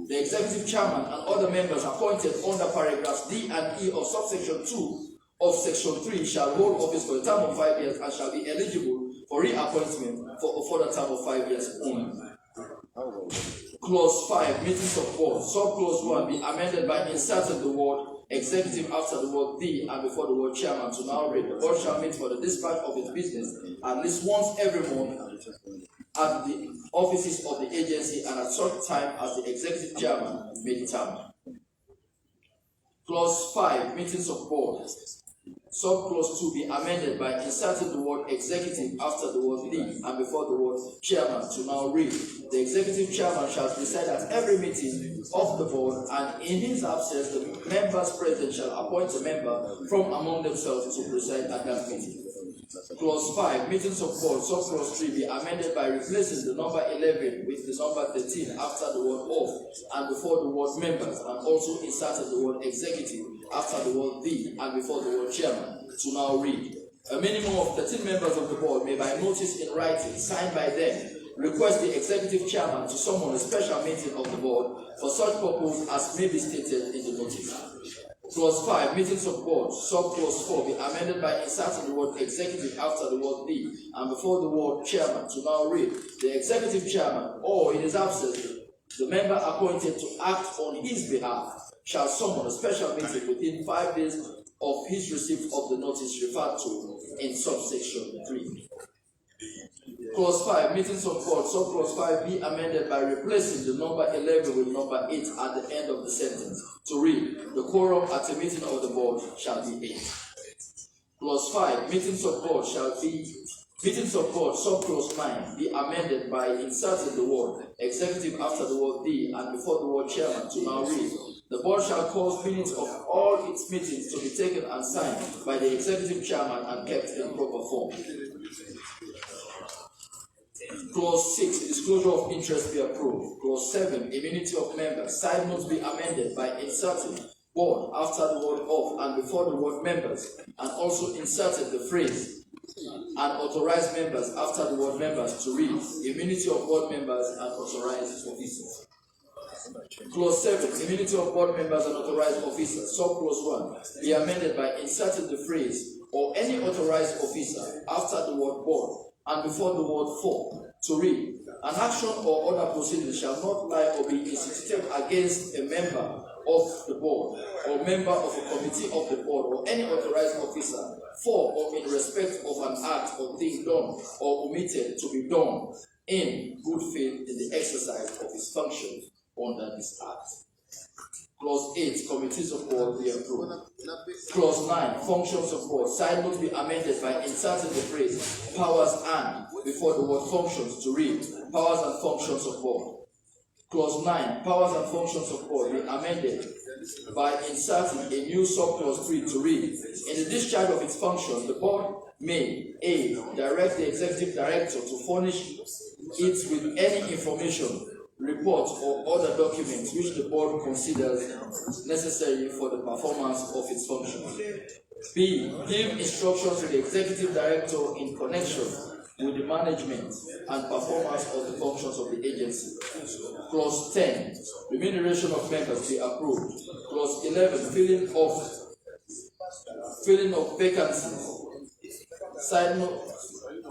the executive chairman and other members appointed under paragraphs D and E of subsection 2 of section 3 shall hold office for a term of 5 years and shall be eligible for reappointment for a further term of 5 years only. Clause 5, meetings of board. Subclause 1 be amended by inserting the word executive after the word the and before the word chairman to now read, the board shall meet for the dispatch of its business at least once every month at the offices of the agency and at such time as the executive chairman may determine. Clause 5, meetings of board. Subclause 2 be amended by inserting the word executive after the word the and before the word chairman to now read, the executive chairman shall preside at every meeting of the board, and in his absence the members present shall appoint a member from among themselves to preside at that meeting. Clause 5, meetings of board. Subclause 3 be amended by replacing the number 11 with the number 13 after the word of and before the word members, and also inserting the word executive after the word the and before the word chairman to now read, a minimum of 13 members of the board may by notice in writing signed by them request the executive chairman to summon a special meeting of the board for such purpose as may be stated in the notice. Clause 5, meetings of board. Subclause 4 be amended by inserting the word executive after the word the and before the word chairman to now read, the executive chairman, or in his absence, the member appointed to act on his behalf, shall summon a special meeting within 5 days of his receipt of the notice referred to in subsection 3. Clause 5, meetings of board. Subclause 5 be amended by replacing the number 11 with number 8 at the end of the sentence to read, the quorum at a meeting of the board shall be 8. Clause 5, meetings of board shall be subclause 9 be amended by inserting the word executive after the word the and before the word chairman to now read, the board shall cause minutes of all its meetings to be taken and signed by the executive chairman and kept in proper form. Clause 6, disclosure of interest be approved. Clause 7, immunity of members. Side notes be amended by inserting board after the word of and before the word members, and also inserted the phrase and authorized members after the word members to read, immunity of board members and authorized officers. Clause 7, immunity of board members and authorized officers. Subclause 1 be amended by inserting the phrase or any authorized officer after the word board and before the word for to read, an action or other proceeding shall not lie or be instituted against a member of the board or member of a committee of the board or any authorized officer for or in respect of an act or thing done or omitted to be done in good faith in the exercise of his functions under this act. Clause 8, committees of board be approved. Clause 9, functions of board. Side note be amended by inserting the phrase powers and before the word functions to read powers and functions of board. Clause 9, powers and functions of board be amended by inserting a new subclause 3 to read, in the discharge of its functions, the board may A. direct the executive director to furnish it with any information, report, or other documents which the board considers necessary for the performance of its functions. B. Give instructions to the executive director in connection with the management and performance of the functions of the agency. Clause 10. Remuneration of members be approved. Clause 11. Filling of vacancies. Side note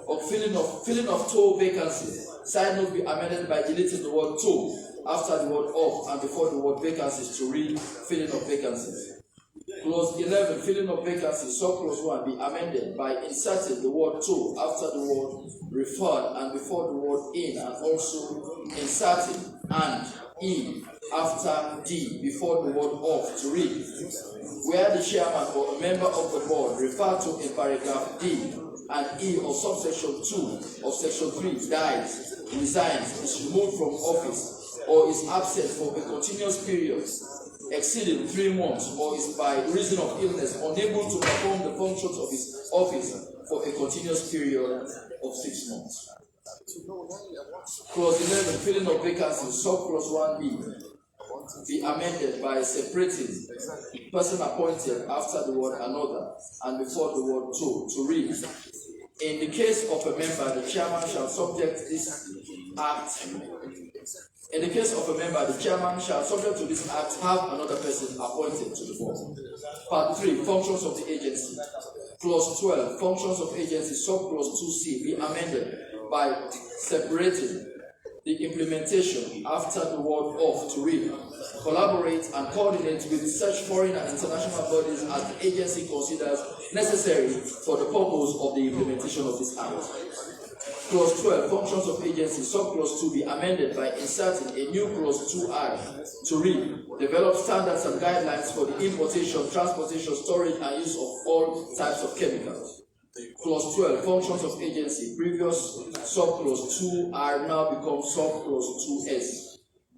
of filling of two vacancies. Side note be amended by deleting the word two after the word of and before the word vacancies to read filling of vacancies. Clause 11, filling of vacancies, subclause 1 be amended by inserting the word to after the word referred and before the word in, and also inserting and in after D before the word of to read. Where the chairman or a member of the board referred to in paragraph D and E of subsection 2 of section 3 dies, resigns, is removed from office, or is absent for a continuous period exceeding 3 months, or is by reason of illness unable to perform the functions of his office for a continuous period of 6 months. Clause 11, filling of vacancies, subclause 1b, be amended by separating person appointed after the word another and before the word to read. In the case of a member, the chairman shall subject this act. In the case of a member, the chairman shall, subject to this act, have another person appointed to the board. Part 3, functions of the agency. Clause 12, functions of agency, subclause 2c, be amended by separating the implementation after the word of to read. Collaborate and coordinate with such foreign and international bodies as the agency considers necessary for the purpose of the implementation of this act. Clause 12, functions of agency, subclause 2 be amended by inserting a new clause 2I to read, develop standards and guidelines for the importation, transportation, storage, and use of all types of chemicals. Clause 12, functions of agency, previous subclause 2R now becomes subclause 2S.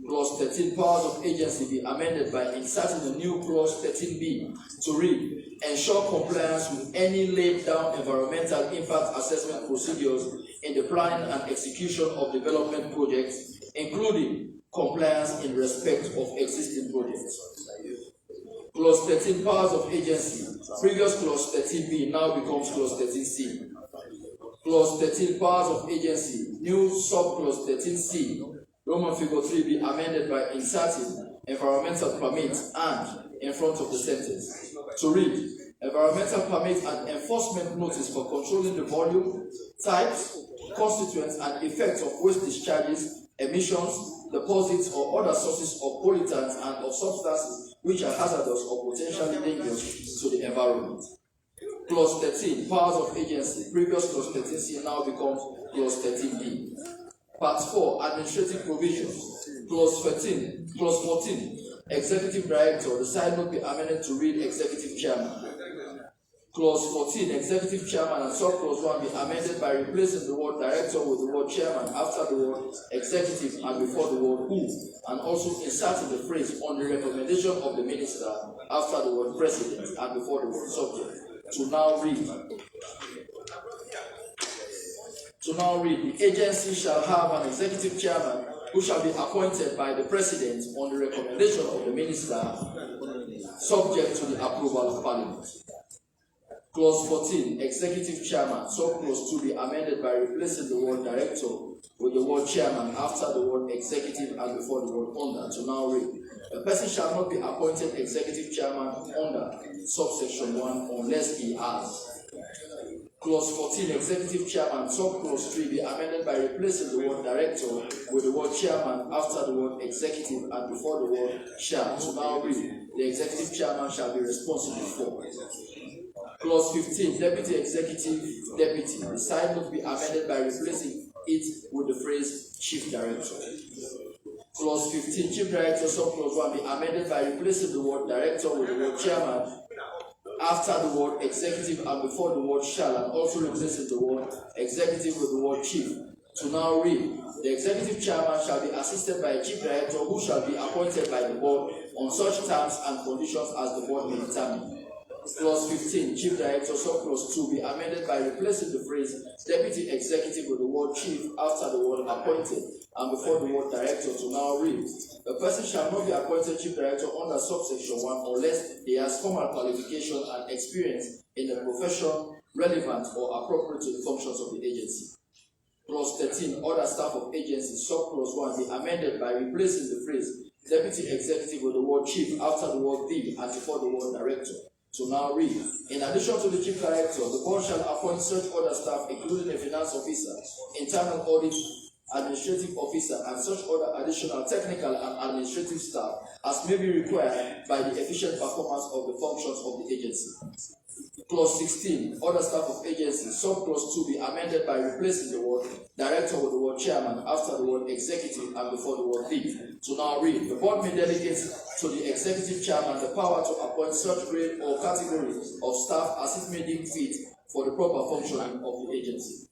Clause 13, powers of agency be amended by inserting a new clause 13b to read, ensure compliance with any laid down environmental impact assessment procedures in the planning and execution of development projects, including compliance in respect of existing projects. Clause 13, powers of agency, previous clause 13b now becomes clause 13c. Clause 13, powers of agency, new subclause 13c, Roman figure 3 be amended by inserting environmental permit and in front of the sentence to read, environmental permit and enforcement notice for controlling the volume, types, constituents, and effects of waste discharges, emissions, deposits, or other sources of pollutants and of substances which are hazardous or potentially dangerous to the environment. Clause 13, powers of agency, previous clause 13c now becomes clause 13b. Part 4, administrative provisions. Clause 14, executive director, the side note be amended to read executive chairman. Clause 14, executive chairman, and subclause 1 be amended by replacing the word director with the word chairman after the word executive and before the word who, and also inserting the phrase on the recommendation of the minister after the word president and before the word subject. To now read, the agency shall have an executive chairman who shall be appointed by the president on the recommendation of the minister, subject to the approval of parliament. Clause 14, executive chairman, subclause 2 be amended by replacing the word director with the word chairman after the word executive and before the word under. To now read, a person shall not be appointed executive chairman under subsection 1 unless he has. Clause 14, executive chairman, subclause 3 be amended by replacing the word director with the word chairman after the word executive and before the word shall. To now read, the executive chairman shall be responsible for. Clause 15, deputy executive deputy, the side note be amended by replacing it with the phrase chief director. Clause 15, Chief Director, subclause 1 be amended by replacing the word director with the word chairman after the word executive and before the word shall, and also replacing the word executive with the word chief. To now read, the executive chairman shall be assisted by a chief director who shall be appointed by the board on such terms and conditions as the board may determine. Clause 15, Chief Director, subclause 2 be amended by replacing the phrase Deputy Executive with the word Chief after the word appointed and before the word Director. To now read, a person shall not be appointed Chief Director under subsection 1 unless he has formal qualification and experience in a profession relevant or appropriate to the functions of the agency. Clause 13, other staff of agency, subclause 1 be amended by replacing the phrase Deputy Executive with the word Chief after the word the and before the word Director. So now read, in addition to the Chief Director, the board shall appoint such other staff, including a finance officer, internal audit administrative officer, and such other additional technical and administrative staff as may be required by the efficient performance of the functions of the agency. Clause 16, other staff of agency, subclause 2 be amended by replacing the word director with the word chairman after the word executive and before the word the. So now read, the board may delegate to the executive chairman the power to appoint such grade or category of staff as it may deem fit for the proper functioning of the agency.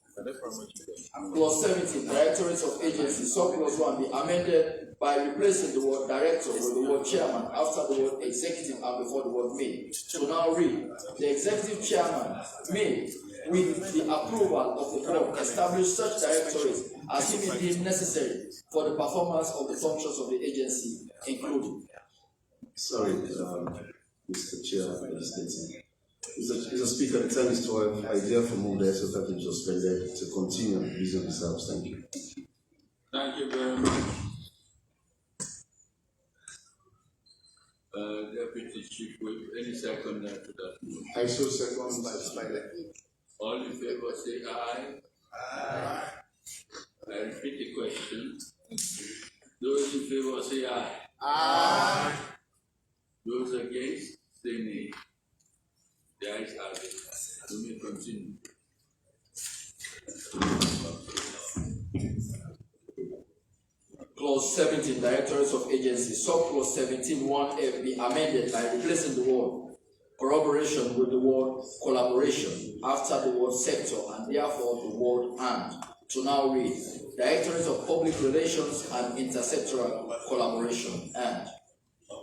Clause 17, directorates of agency, subclause 1 be amended by replacing the word director with the word chairman after the word executive and before the word may. So now read, the executive chairman may, with the approval of the board, establish such directorates as he may deem necessary for the performance of the functions of the agency, including. Sorry, Mr. Chair, Mr. Speaker, the time is 12. I therefore move the SFF to be suspended to continue reason reserves. Thank you. Thank you very much. Deputy Chief Whip, any second to that? I so second by Spider. All in favor say aye. Aye. I repeat the question. Those in favor say aye. Aye. Those against say nay. The ayes have it. We may continue. Clause 17, directorates of agencies, subclause 17, 1F be amended by replacing the word corroboration with the word collaboration after the word sector and therefore the word and. To now read, directorates of public relations and intersectoral collaboration and.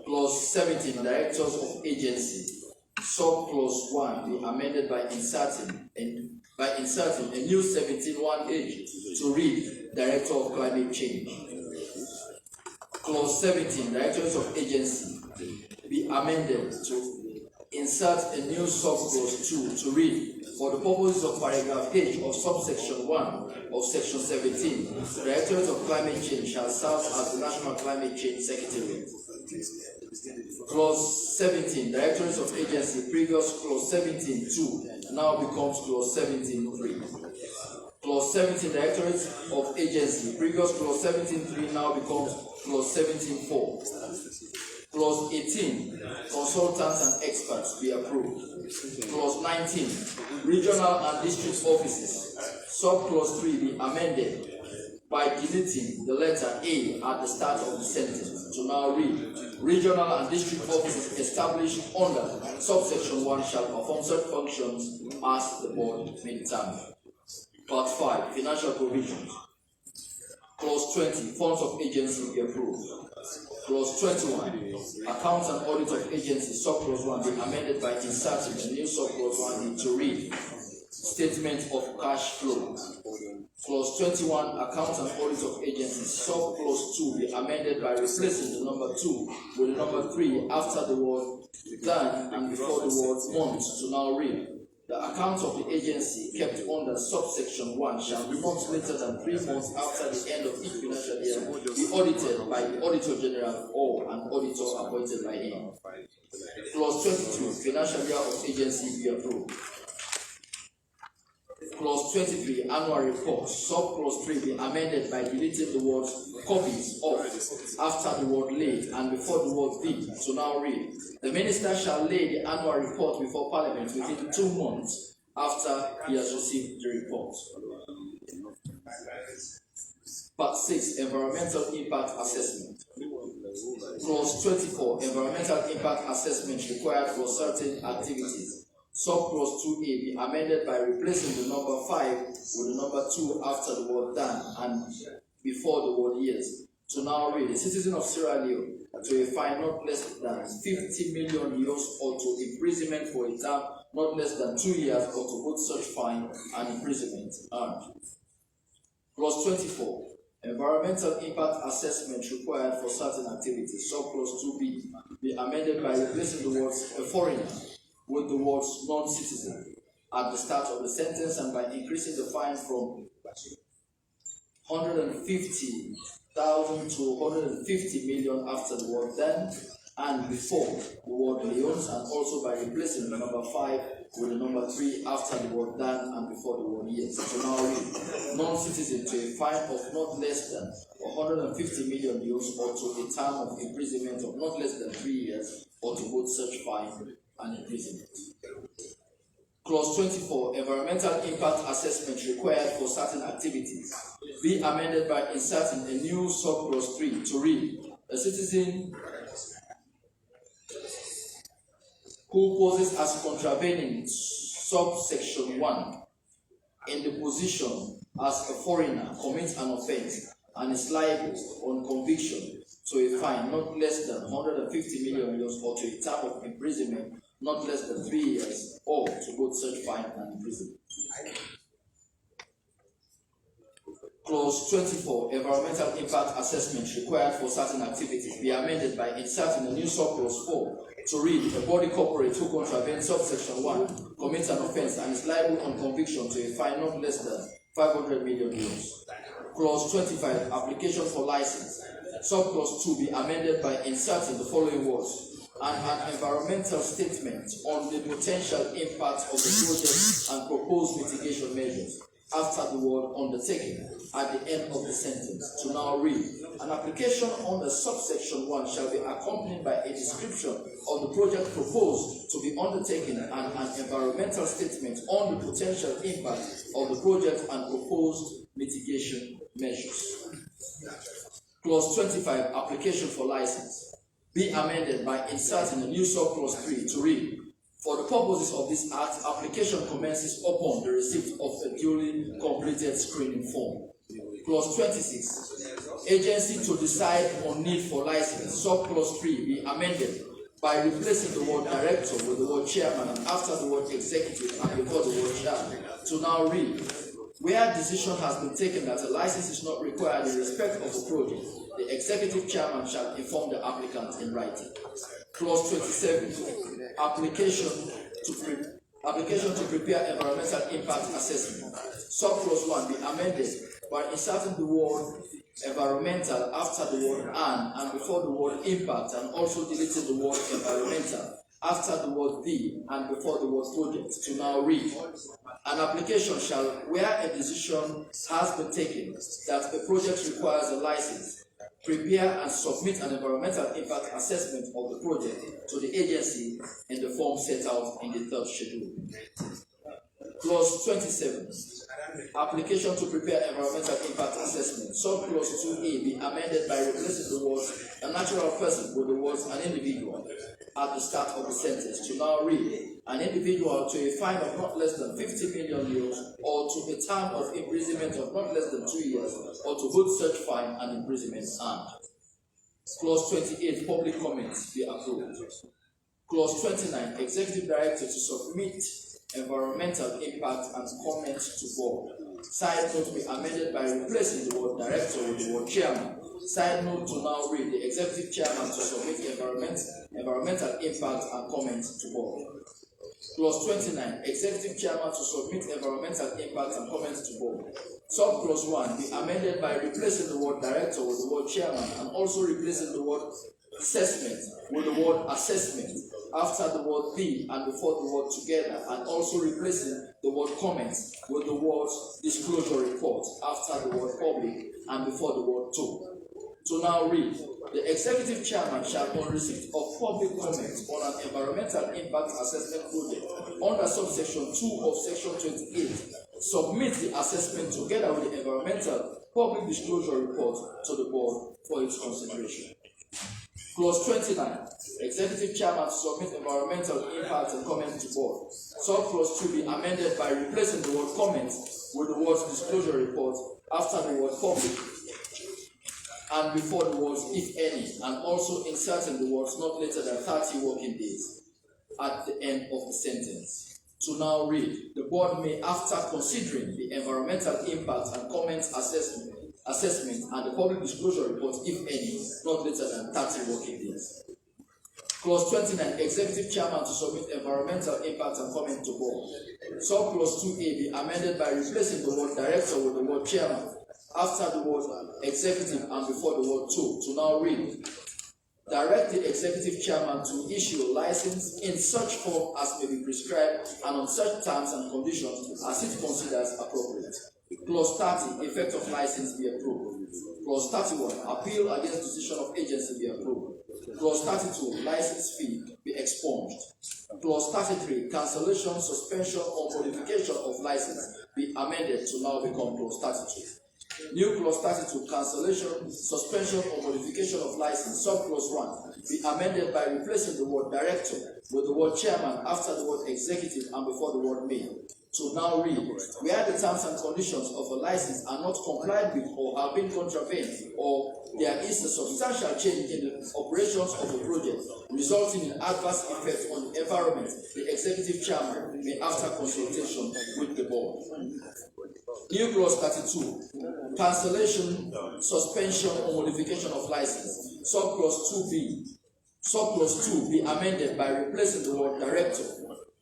Clause 17, directors of agency, subclause 1 be amended by inserting a new 17(1)H to read Director of Climate Change. Clause 17, directors of agency be amended to insert a new subclause 2 to read, for the purposes of paragraph H of subsection 1 of section 17, directors of climate change shall serve as the National Climate Change Secretariat. Clause 17, directors of agency, previous clause 17.2 now becomes clause 17.3. Clause 17, directorates of agency, previous clause 17.3 now becomes clause 17.4. Clause 18, consultants and experts be approved. Clause 19, regional and district offices, subclause 3 be amended by deleting the letter A at the start of the sentence. To now read, regional and district offices established under subsection 1 shall perform such functions as the board may determine. Part 5, financial provisions. Clause 20, funds of agency be approved. Clause 21, accounts and audit of agency, subclause 1 be amended by inserting a new subclause 1 to read, statement of cash flow. Clause 21, accounts and audit of agency, subclause 2 be amended by replacing the number 2 with the number 3 after the word than and before the word months. To now read, the accounts of the agency kept under subsection 1 shall be not later than 3 months after the end of each financial year be audited by the Auditor General or an auditor appointed by him. Clause 22, financial year of agency be approved. Clause 23, annual report, subclause 3 be amended by deleting the words copies of after the word laid and before the word the. So now read, the minister shall lay the annual report before Parliament within 2 months after he has received the report. Part 6, environmental impact assessment. Clause 24, environmental impact assessment required for certain activities. Subclause 2A be amended by replacing the number 5 with the number 2 after the word "than" and before the word "years." To now read, a citizen of Sierra Leone to a fine not less than 50 million euros or to imprisonment for a term not less than 2 years or to both such fine and imprisonment. Clause 24. Environmental impact assessment required for certain activities. Subclause 2B be amended by replacing the words "a foreigner" with the words "non-citizen" at the start of the sentence and by increasing the fine from 150,000 to 150 million after the word "then" and before the word "Leones," and also by replacing the number 5 with the number 3 after the word "than" and before the word "years." So now read, non-citizen to a fine of not less than 150 million euros or to a term of imprisonment of not less than 3 years or to both such fine and imprisonment. Clause 24, environmental impact assessment required for certain activities be amended by inserting a new subclause 3 to read, a citizen who poses as contravening subsection 1 in the position as a foreigner commits an offense and is liable on conviction to a fine not less than 150 million euros or to a term of imprisonment not less than 3 years or to both such fine and imprisonment. Clause 24, environmental impact assessment required for certain activities be amended by inserting a new subclause 4 to read, a body corporate who contravenes subsection 1 commits an offense and is liable on conviction to a fine not less than 500 million euros. Clause 25, application for license. Subclause 2 be amended by inserting the following words, and an environmental statement on the potential impact of the project and proposed mitigation measures after the word "undertaken" at the end of the sentence. To now read, an application under subsection 1 shall be accompanied by a description of the project proposed to be undertaken and an environmental statement on the potential impact of the project and proposed mitigation measures. Clause 25, application for license, be amended by inserting a new subclause 3 to read, for the purposes of this act, application commences upon the receipt of a duly completed screening form. Clause 26, agency to decide on need for license. Subclause 3 be amended by replacing the word "director" with the word "chairman" and after the word "executive" and before the word "chairman." To now read, where decision has been taken that a license is not required in respect of the project, the executive chairman shall inform the applicant in writing. Clause 27, application to prepare environmental impact assessment. Subclause 1 be amended by inserting the word "environmental" after the word and before the word "impact," and also deleting the word "environmental" after the word "the" and before the word "project." To now read, an application shall, where a decision has been taken that a project requires a license, prepare and submit an environmental impact assessment of the project to the agency in the form set out in the third schedule. Clause 27, application to prepare environmental impact assessment. Subclause 2A be amended by replacing the words "a natural person" with the words "an individual" at the start of the sentence. To now read, an individual to a fine of not less than 50 million euros or to a term of imprisonment of not less than 2 years or to both such fine and imprisonment. And Clause 28, public comments be approved. Clause 29, executive director to submit environmental impact and comments to board. Side note be amended by replacing the word "director" with the word "chairman." Side note to now read, the executive chairman to submit environmental impact and comments to board. Clause 29, executive chairman to submit environmental impact and comments to board. Subclause 1 be amended by replacing the word "director" with the word "chairman" and also replacing the word "assessment" with the word "assessment" after the word "the" and before the word "together," and also replacing the word "comments" with the words "disclosure report" after the word "public" and before the word "to." To now read, the executive chairman shall, on receipt of public comments on an environmental impact assessment project under subsection 2 of section 28, submit the assessment together with the environmental public disclosure report to the board for its consideration. Clause 29. Executive chairman to submit environmental impact and comments to board. Subclause 2 be amended by replacing the word comments with the words disclosure report after the word public and before the words if any, and also inserting the words not later than 30 working days at the end of the sentence. To now read, the board may, after considering the environmental impact and comments assessment and the public disclosure report, if any, not later than 30 working days. Clause 29, executive chairman to submit environmental impact and comment to board. Subclause 2A be amended by replacing the word director with the word chairman after the word executive and before the word to now read. Direct the executive chairman to issue a license in such form as may be prescribed and on such terms and conditions as it considers appropriate. Clause 30, effect of license be approved. Clause 31, appeal against decision of agency be approved. Clause 32, license fee be expunged. Clause 33, cancellation, suspension, or modification of license be amended to now become clause 32. New clause 32, cancellation, suspension, or modification of license, subclause 1, be amended by replacing the word director with the word chairman after the word executive and before the word may. To now read, where the terms and conditions of a license are not complied with or have been contravened, or there is a substantial change in the operations of a project resulting in adverse effect on the environment, the executive chairman may, after consultation with the board. New clause 32, cancellation, suspension, or modification of license. Subclause 2B. Subclause 2 be amended by replacing the word director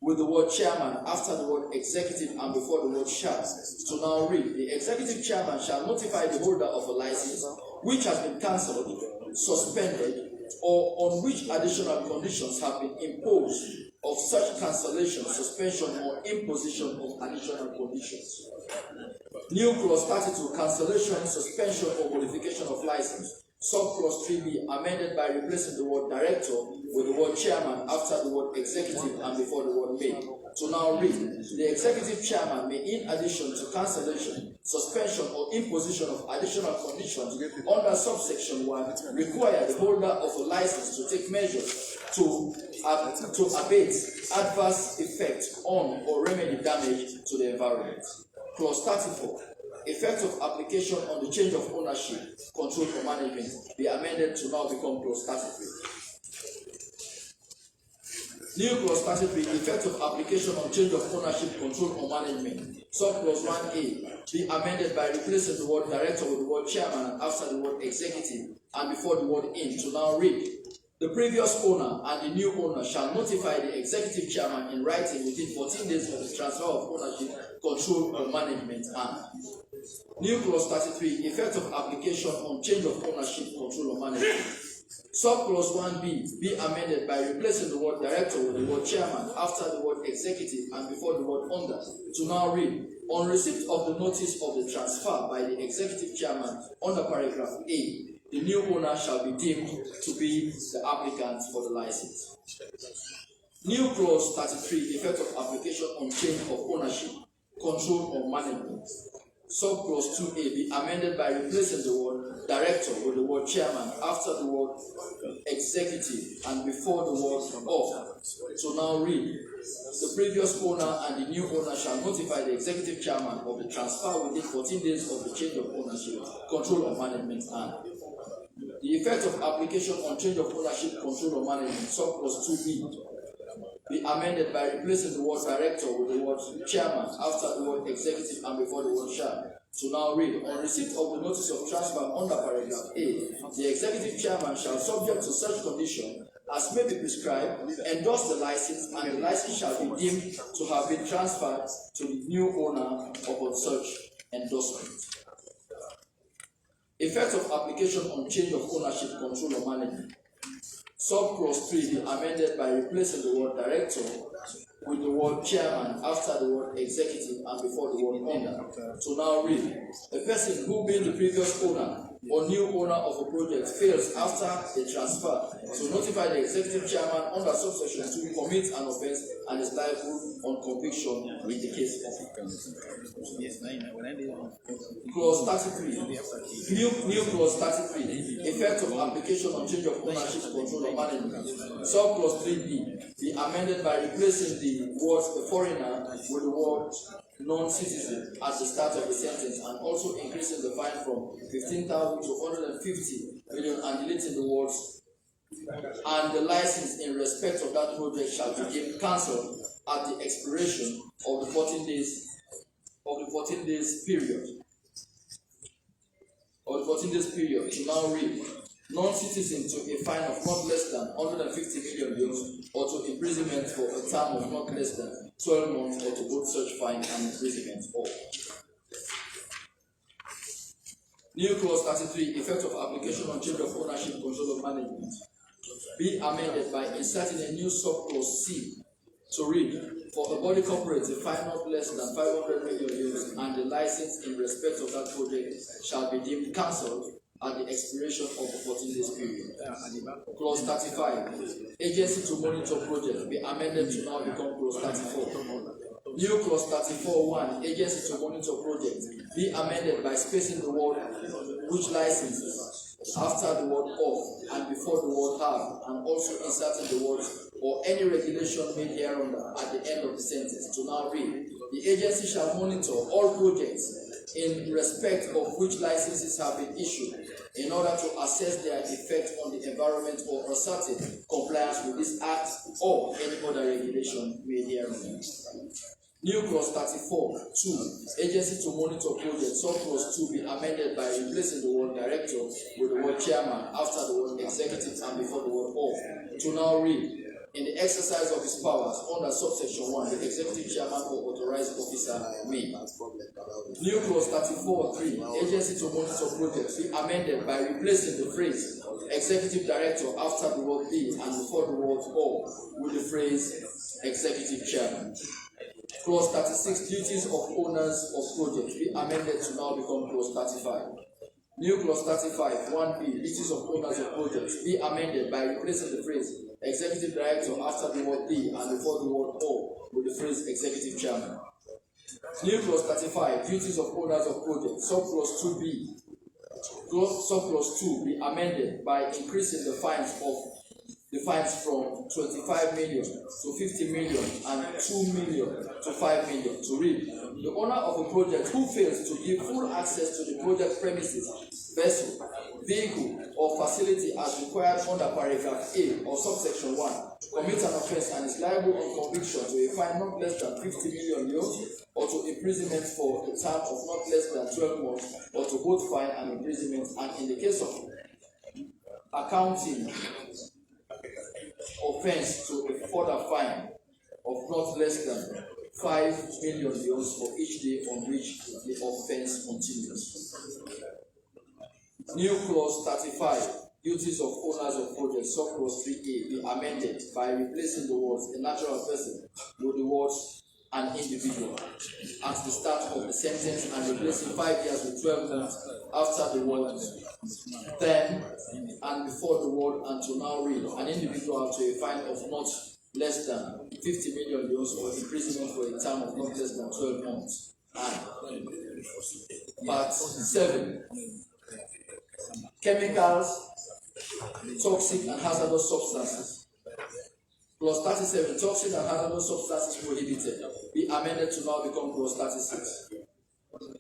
with the word chairman after the word executive and before the word shall. To now read, the executive chairman shall notify the holder of a license which has been cancelled, suspended, or on which additional conditions have been imposed of such cancellation, suspension, or imposition of additional conditions. New clause 32, cancellation, suspension, or modification of license. Subclause 3B amended by replacing the word director with the word chairman after the word executive and before the word may. To now read, the executive chairman may, in addition to cancellation, suspension, or imposition of additional conditions under subsection 1, require the holder of a license to take measures to abate adverse effect on or remedy damage to the environment. Clause 34. Effect of application on the change of ownership, control, or management be amended to now become clause 33. New clause 33, effect of application on change of ownership, control, or management. Subclause 1A be amended by replacing the word director with the word chairman and after the word executive and before the word in. To now read, the previous owner and the new owner shall notify the executive chairman in writing within 14 days of the transfer of ownership, control, or management. And new clause 33, effect of application on change of ownership, control, or management. Subclause 1B be amended by replacing the word director with the word chairman after the word executive and before the word under. To now read, on receipt of the notice of the transfer by the executive chairman under paragraph A, the new owner shall be deemed to be the applicant for the license. New clause 33, effect of application on change of ownership, control, or management. Subclause 2A be amended by replacing the word director with the word chairman after the word executive and before the word of. So now read, the previous owner and the new owner shall notify the executive chairman of the transfer within 14 days of the change of ownership, control, or management. And the effect of application on change of ownership, control, or management. Subclause 2B be amended by replacing the word director with the word chairman after the word executive and before the word shall. To now read, on receipt of the notice of transfer under paragraph A, the executive chairman shall, subject to such condition as may be prescribed, endorse the license, and the license shall be deemed to have been transferred to the new owner upon such endorsement. Effect of application on change of ownership, control, or management. Subclause 3 be amended by replacing the word director with the word chairman after the word executive and before the word owner. To now read, a person who being the previous owner or new owner of a project fails after the transfer to notify the executive chairman under subsection 2 commits an offence and is liable on conviction in the case of clause 33. New clause 33. Effect of application on change of ownership, control or management. Sub clause 3b be amended by replacing the word foreigner with the word non-citizen at the start of the sentence, and also increasing the fine from 15,000 to 150 million and deleting the words and the license in respect of that project shall be deemed cancelled at the expiration of the 14 days period. To now read non-citizen to a fine of not less than 150 million euros or to imprisonment for a term of not less than 12 months or to both such fine and imprisonment or. New clause 33, effect of application on change of ownership, control of management, be amended by inserting a new subclause C to read, for a body corporate, a fine not less than 500 million euros and the license in respect of that project shall be deemed cancelled at the expiration of the 14 days period. Clause 35, agency to monitor project, be amended to now become clause 34. New clause 34.1, agency to monitor project, be amended by spacing the word which licenses after the word of and before the word have, and also inserting the words or any regulation made hereunder at the end of the sentence. To now read, the agency shall monitor all projects in respect of which licenses have been issued in order to assess their effect on the environment or ascertain compliance with this act or any other regulation made hereunder. New clause 34.2, agency to monitor projects, sub-clause 2 be amended by replacing the word director with the word chairman after the word executive and before the word of. To now read, in the exercise of his powers under subsection 1, the executive chairman or authorized officer may. New clause 34.3, agency to monitor projects be amended by replacing the phrase executive director after the word be and before the word or with the phrase executive chairman. Clause 36, duties of owners of projects be amended to now become clause 35. New clause 35, 1b, duties of owners of projects be amended by replacing the phrase executive director after the word be and before the word or with the phrase executive chairman. New clause 35, duties of owners of projects, subclause 2b, subclause 2 be amended by increasing the fines from 25 million to 50 million and 2 million to 5 million. To read, the owner of a project who fails to give full access to the project premises, vessel, vehicle, or facility as required under paragraph A or subsection 1 commits an offence and is liable on conviction to a fine not less than 50 million euros or to imprisonment for a term of not less than 12 months or to both fine and imprisonment, and in the case of accounting offence to a further fine of not less than 5 million euros for each day on which the offence continues. New clause 35, duties of owners of projects, subclause 3a be amended by replacing the words a natural person with the words an individual at the start of the sentence and replacing 5 years with 12 months after the word then and before the word and to now read an individual to a fine of not less than 50 million euros or imprisonment for a term of not less than 12 months. And part 7, chemicals, toxic and hazardous substances. Clause 37, toxic and hazardous substances prohibited, be amended to now become clause 36.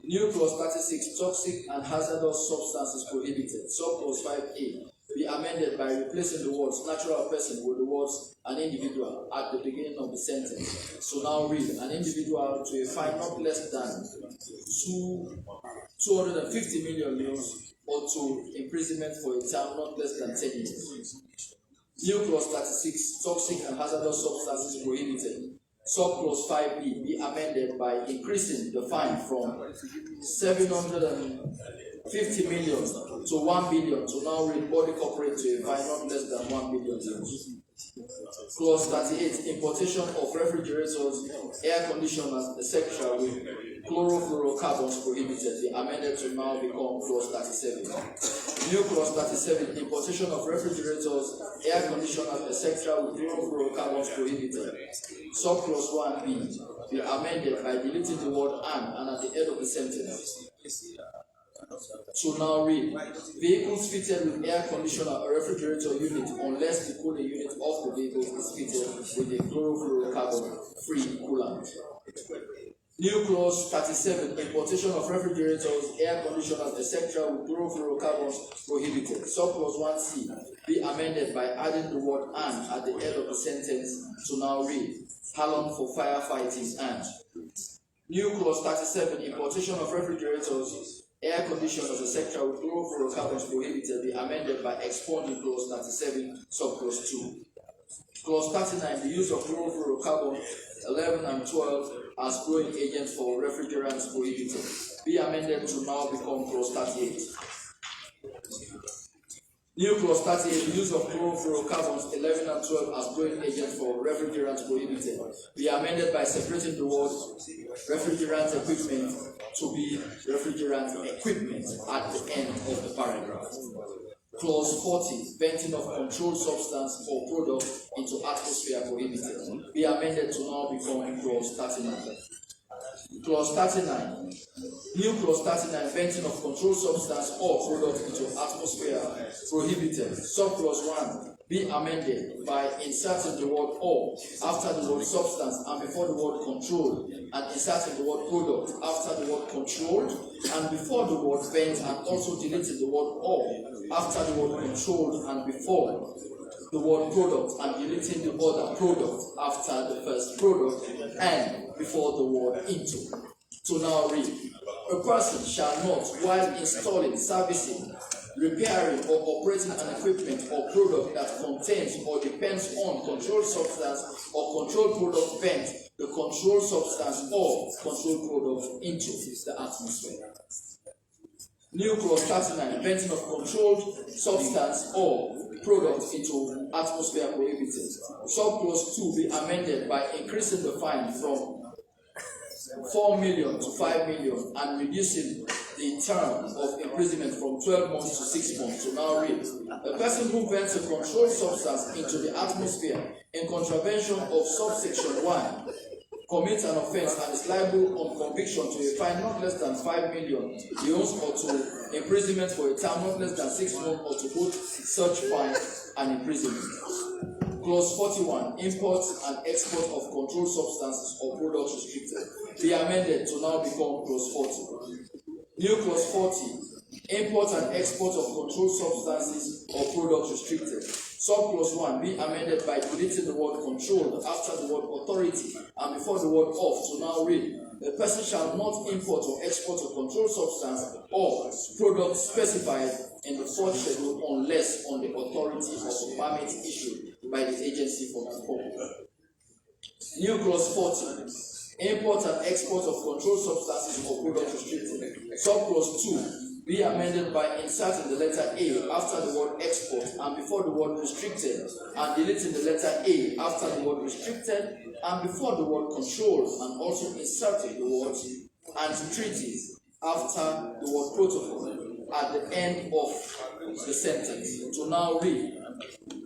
New clause 36, toxic and hazardous substances prohibited, subclause 5a, be amended by replacing the words natural person with the words an individual at the beginning of the sentence. So now read, an individual to a fine not less than 250 million euros or to imprisonment for a term not less than 10 years. New clause 36, toxic and hazardous substances prohibited, subclause 5b be amended by increasing the fine from 750 million to 1 billion to now read body corporate to a fine not less than 1 billion euros. Clause 38, importation of refrigerators, air conditioners, etc. with chlorofluorocarbons prohibited, be amended to now become clause 37. New clause 37, importation of refrigerators, air conditioners, etc. with chlorofluorocarbons prohibited. Subclause 1b, be amended by deleting the word and at the end of the sentence. To now read, vehicles fitted with air conditioner or refrigerator unit unless the cooling unit of the vehicle is fitted with a chlorofluorocarbon-free coolant. New clause 37, importation of refrigerators, air conditioners, etc. with chlorofluorocarbons prohibited. Subclause 1c, be amended by adding the word and at the end of the sentence to now read, halon for firefighting and. New clause 37, importation of refrigerators, air conditioners, etc. with chlorofluorocarbons prohibited, be amended by expunging clause 37, subclause 2. Clause 39, the use of chlorofluorocarbon 11 and 12 as growing agents for refrigerants prohibited, be amended to now become clause 38. New clause 38, the use of chlorofluorocarbons 11 and 12 as growing agents for refrigerants prohibited, be amended by separating the word refrigerant equipment to be refrigerant equipment at the end of the paragraph. Clause 40, venting of controlled substance or product into atmosphere prohibited, be amended to now become clause 39. Clause 39. New clause 39, venting of controlled substance or product into atmosphere prohibited. Subclause 1, be amended by inserting the word or after the word substance and before the word controlled, and inserting the word product after the word controlled and before the word vent, and also deleting the word or after the word controlled and before the word product, and deleting the other product after the first product and before the word into. To now read, a person shall not, while installing, servicing, repairing or operating an equipment or product that contains or depends on controlled substance or controlled product, vent the controlled substance or controlled product into the atmosphere. New clause 39, venting of controlled substance or product into atmosphere prohibited. Subclause 2 be amended by increasing the fine from 4 million to 5 million and reducing the term of imprisonment from 12 months to 6 months. To now read, a person who vents a controlled substance into the atmosphere in contravention of subsection 1 commits an offence and is liable on conviction to a fine not less than 5 million euros or to imprisonment for a term not less than 6 months or to both such fine and imprisonment. Clause 41, import and export of controlled substances or products restricted, be amended to now become clause 40. New clause 40, import and export of controlled substances or products restricted. Subclause 1 be amended by deleting the word controlled after the word authority and before the word of. To now read, a person shall not import or export a controlled substance or product specified in the fourth schedule unless on the authority of a permit issued by the agency for the purpose. New clause 40, import and export of controlled substances or products restricted. Subclause 2 be amended by inserting the letter A after the word export and before the word restricted, and deleting the letter A after the word restricted and before the word controlled, and also inserting the words and treaties after the word protocol at the end of the sentence. To now read,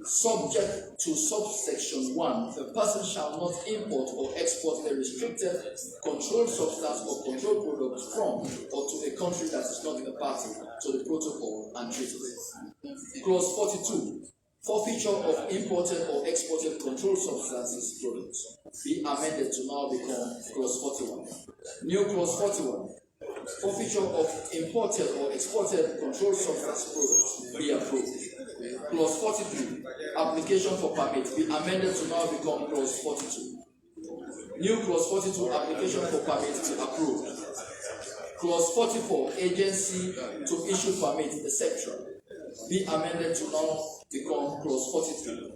subject to subsection 1, the person shall not import or export a restricted, controlled substance or controlled product from or to a country that is not a party to the protocol and treaty. Clause 42, forfeiture of imported or exported controlled substances products, be amended to now become clause 41. New clause 41, forfeiture of imported or exported controlled substance products, be approved. Clause 43, application for permit, be amended to now become clause 42. New clause 42, application for permit, be approved. Clause 44, agency to issue permit, etc., be amended to now become clause 43.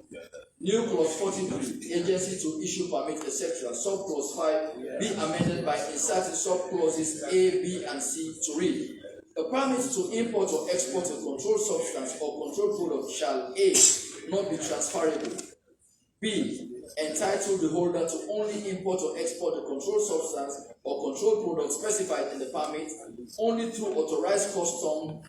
New clause 43, agency to issue permit, etc., subclause 5, be amended by inserting subclauses A, B, and C to read, a permit to import or export a controlled substance or controlled product shall A, not be transferable, B. Entitle the holder to only import or export a controlled substance or controlled product specified in the permit only through authorized custom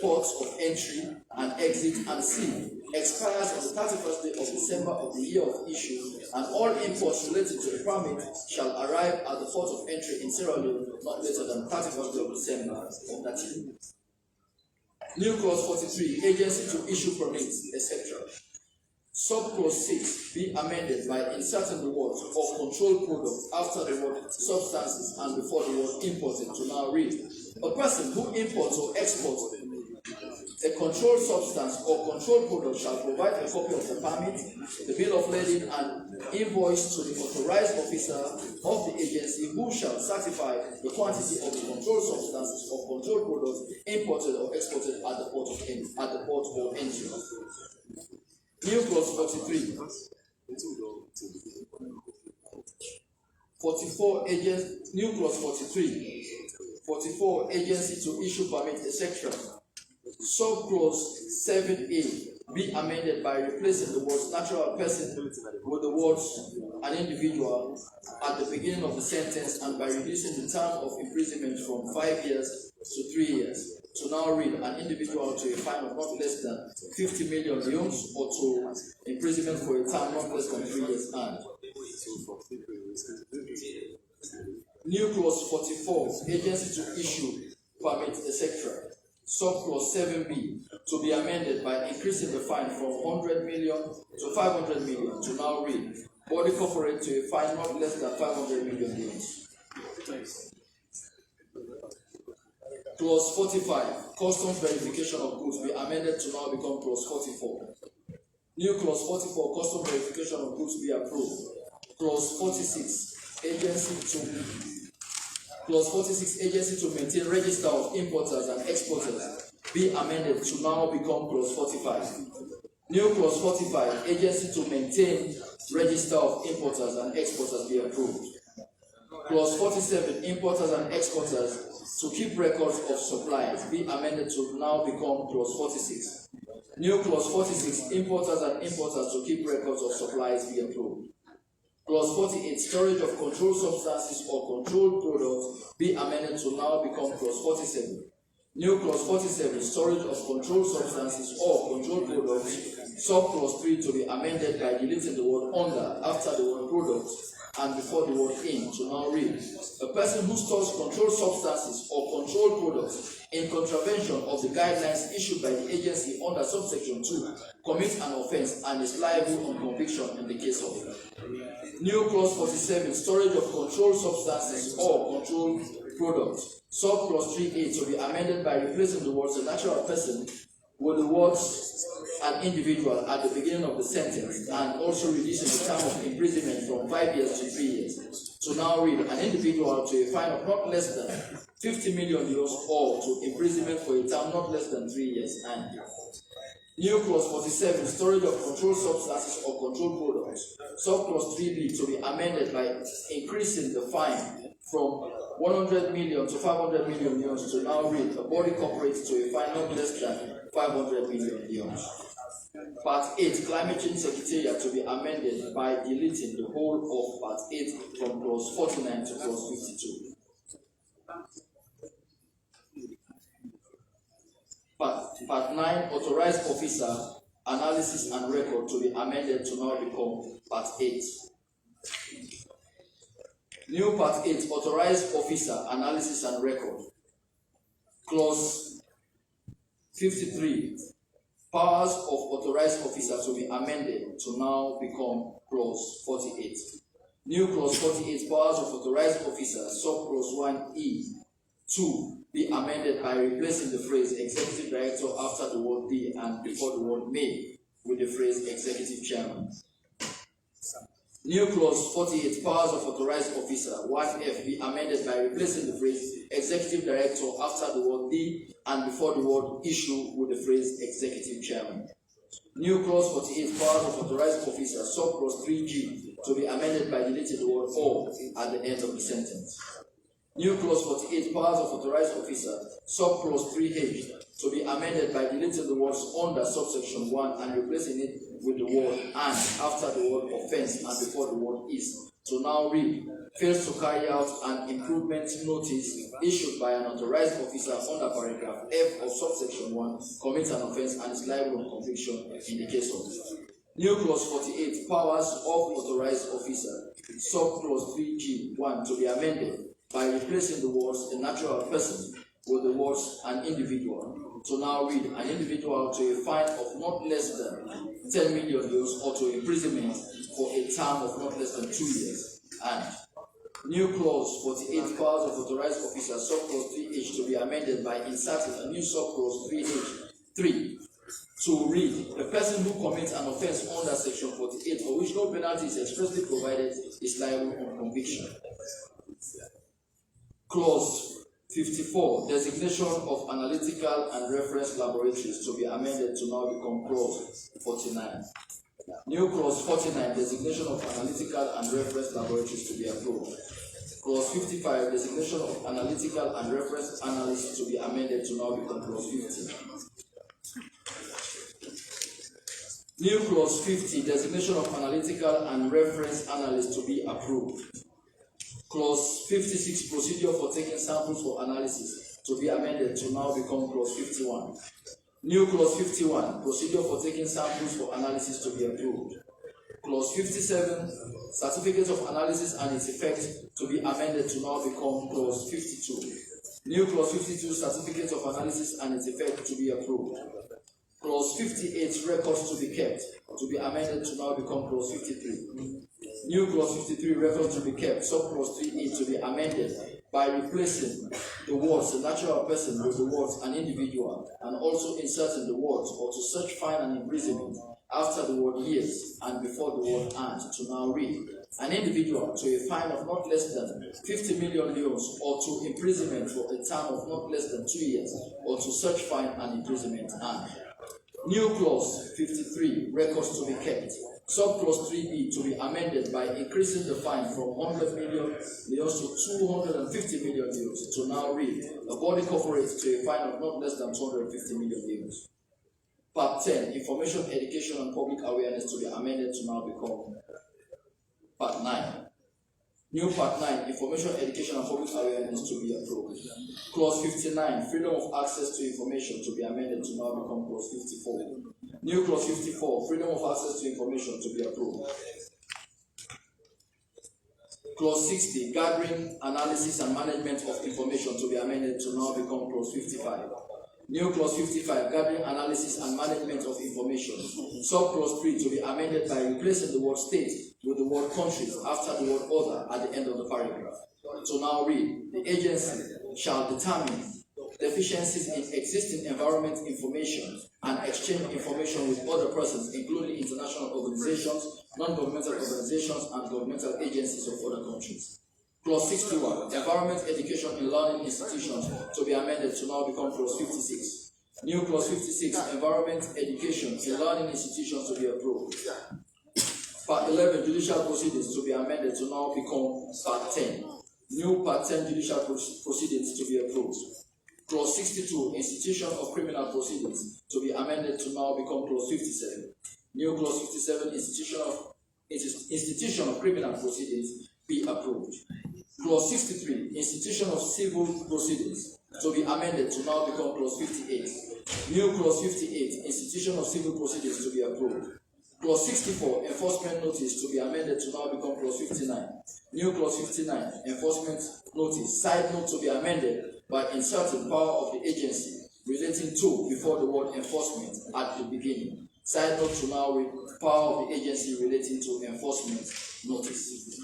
ports of entry and exit, and C. Expires on the 31st day of December of the year of issue, and all imports related to the permit shall arrive at the port of entry in Sierra Leone not later than 31st day of December of that year. New clause 43, agency to issue permits, etc. Subclause 6 be amended by inserting the words of controlled products after the word substances and before the word imported to now read: a person who imports or exports a controlled substance or controlled product shall provide a copy of the permit, the bill of lading, and invoice to the authorized officer of the agency, who shall certify the quantity of the controlled substances or controlled products imported or exported at the port or entry. New clause 43. 44 agents. New clause 43. 44 agency to issue permit, etc. Subclause 7a be amended by replacing the words natural person with the words an individual at the beginning of the sentence, and by reducing the term of imprisonment from 5 years to 3 years. To now read: an individual to a fine of not less than 50 million leones, or to imprisonment for a term not less than 3 years. And new clause 44, agency to issue permit, etc. Subclause 7b to be amended by increasing the fine from 100 million to 500 million. To now read: body corporate to a fine not less than 500 million leones. Clause 45, customs verification of goods, be amended to now become clause 44. New clause 44, customs verification of goods, be approved. Clause 46, agency to maintain register of importers and exporters, be amended to now become clause 45. New clause 45, agency to maintain register of importers and exporters, be approved. Clause 47, importers and exporters to keep records of supplies, be amended to now become clause 46. New clause 46, importers and importers to keep records of supplies, be approved. Clause 48, storage of controlled substances or controlled products, be amended to now become clause 47. New clause 47, storage of controlled substances or controlled products, subclause 3 to be amended by deleting the word under after the word products and before the word in. To now read: a person who stores controlled substances or controlled products in contravention of the guidelines issued by the agency under subsection 2 commits an offense and is liable on conviction in the case of. New clause 47, storage of controlled substances or controlled products, subclause 3a to be amended by replacing the words a natural person with the words an individual at the beginning of the sentence, and also reducing the term of imprisonment from 5 years to 3 years. To now read: an individual to a fine of not less than 50 million euros, or to imprisonment for a term not less than 3 years. And new clause 47, storage of controlled substances or controlled products, subclause 3b to be amended by increasing the fine from 100 million to 500 million euros. To now read: a body corporate to a fine not less than 500 million euros. Part 8, climate change secretariat, to be amended by deleting the whole of part 8 from clause 49 to clause 52. Part 9, authorized officer, analysis and record, to be amended to now become part 8. New part 8, authorized officer, analysis and record. Clause 53, powers of authorized officer, to be amended to now become clause 48. New clause 48, powers of authorized officer, subclause 1e, 2, be amended by replacing the phrase executive director after the word the and before the word may with the phrase executive chairman. New clause 48, powers of authorized officer, 1f, be amended by replacing the phrase executive director after the word the and before the word issue with the phrase executive chairman. New clause 48, powers of authorized officer, subclause 3g, to be amended by deleting the word or at the end of the sentence. New clause 48, powers of authorized officer, subclause 3h, to be amended by deleting the words under subsection 1 and replacing it with the word and after the word offense and before the word is, to now read, fails to carry out an improvement notice issued by an authorized officer under paragraph F of subsection 1, commits an offense and is liable of conviction in the case of New clause 48, powers of authorized officer, subclause 3G1 to be amended by replacing the words a natural person with the words an individual, to now read an individual to a fine of not less than 10 million euros or to imprisonment for a term of not less than 2 years. And new clause 48, powers of authorized officer, subclause 3H to be amended by inserting a new subclause 3H3 to read the person who commits an offense under section 48 for which no penalty is expressly provided is liable on conviction. Clause 54, designation of analytical and reference laboratories to be amended to now become clause 49. New clause 49, designation of analytical and reference laboratories to be approved. Clause 55, designation of analytical and reference analysts to be amended to now become clause 50. New clause 50, designation of analytical and reference analysts to be approved. Clause 56, procedure for taking samples for analysis to be amended to now become clause 51. New clause 51, procedure for taking samples for analysis to be approved. Clause 57, certificate of analysis and its effect to be amended to now become clause 52. New clause 52, certificate of analysis and its effect to be approved. Clause 58, records to be kept to be amended to now become clause 53. New clause 53, records to be kept, subclause 3A to be amended by replacing the words a natural person with the words an individual, and also inserting the words or to such fine and imprisonment after the word years and before the word and to now read an individual to a fine of not less than 50 million euros or to imprisonment for a term of not less than 2 years or to such fine and imprisonment and new clause 53, records to be kept. Subclause 3B to be amended by increasing the fine from 100 million euros to 250 million euros to now read a body corporate to a fine of not less than 250 million euros. Part 10, information, education and public awareness to be amended to now become Part 9. New Part 9, information, education and public awareness to be approved. Clause 59, freedom of access to information to be amended to now become clause 54. New clause 54, freedom of access to information to be approved. Clause 60, gathering, analysis and management of information to be amended to now become clause 55. New clause 55, gathering, analysis and management of information. Subclause 3 to be amended by replacing the word state with the word countries after the word other at the end of the paragraph. To now read, the agency shall determine deficiencies in existing environment information and exchange information with other persons, including international organizations, non-governmental organizations, and governmental agencies of other countries. Clause 61, environment, education, and learning institutions to be amended to now become clause 56. New clause 56, environment, education, and learning institutions to be approved. Part 11, judicial proceedings to be amended to now become Part 10. New Part 10, judicial proceedings to be approved. Clause 62, institution of criminal proceedings to be amended to now become clause 57. New clause 57, institution of criminal proceedings be approved. Clause 63, institution of civil proceedings to be amended to now become clause 58. New clause 58, institution of civil proceedings to be approved. Clause 64, enforcement notice to be amended to now become clause 59. New clause 59, enforcement notice, side note to be amended by inserting power of the agency relating to before the word enforcement at the beginning. Side note to now read power of the agency relating to enforcement notice.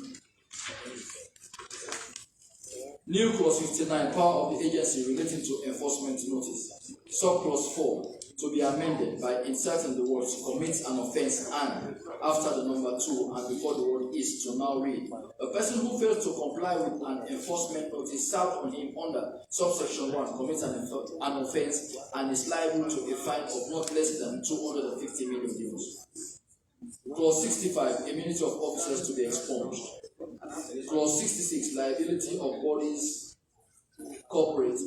New clause 59, power of the agency relating to enforcement notice. Subclause 4, to be amended by inserting the words commits an offense and after the number 2 and before the word is to now read a person who fails to comply with an enforcement notice served on him under subsection 1 commits an offense and is liable to a fine of not less than 250 million euros. Clause 65, immunity of officers to be expunged. Clause 66, liability of bodies, corporate,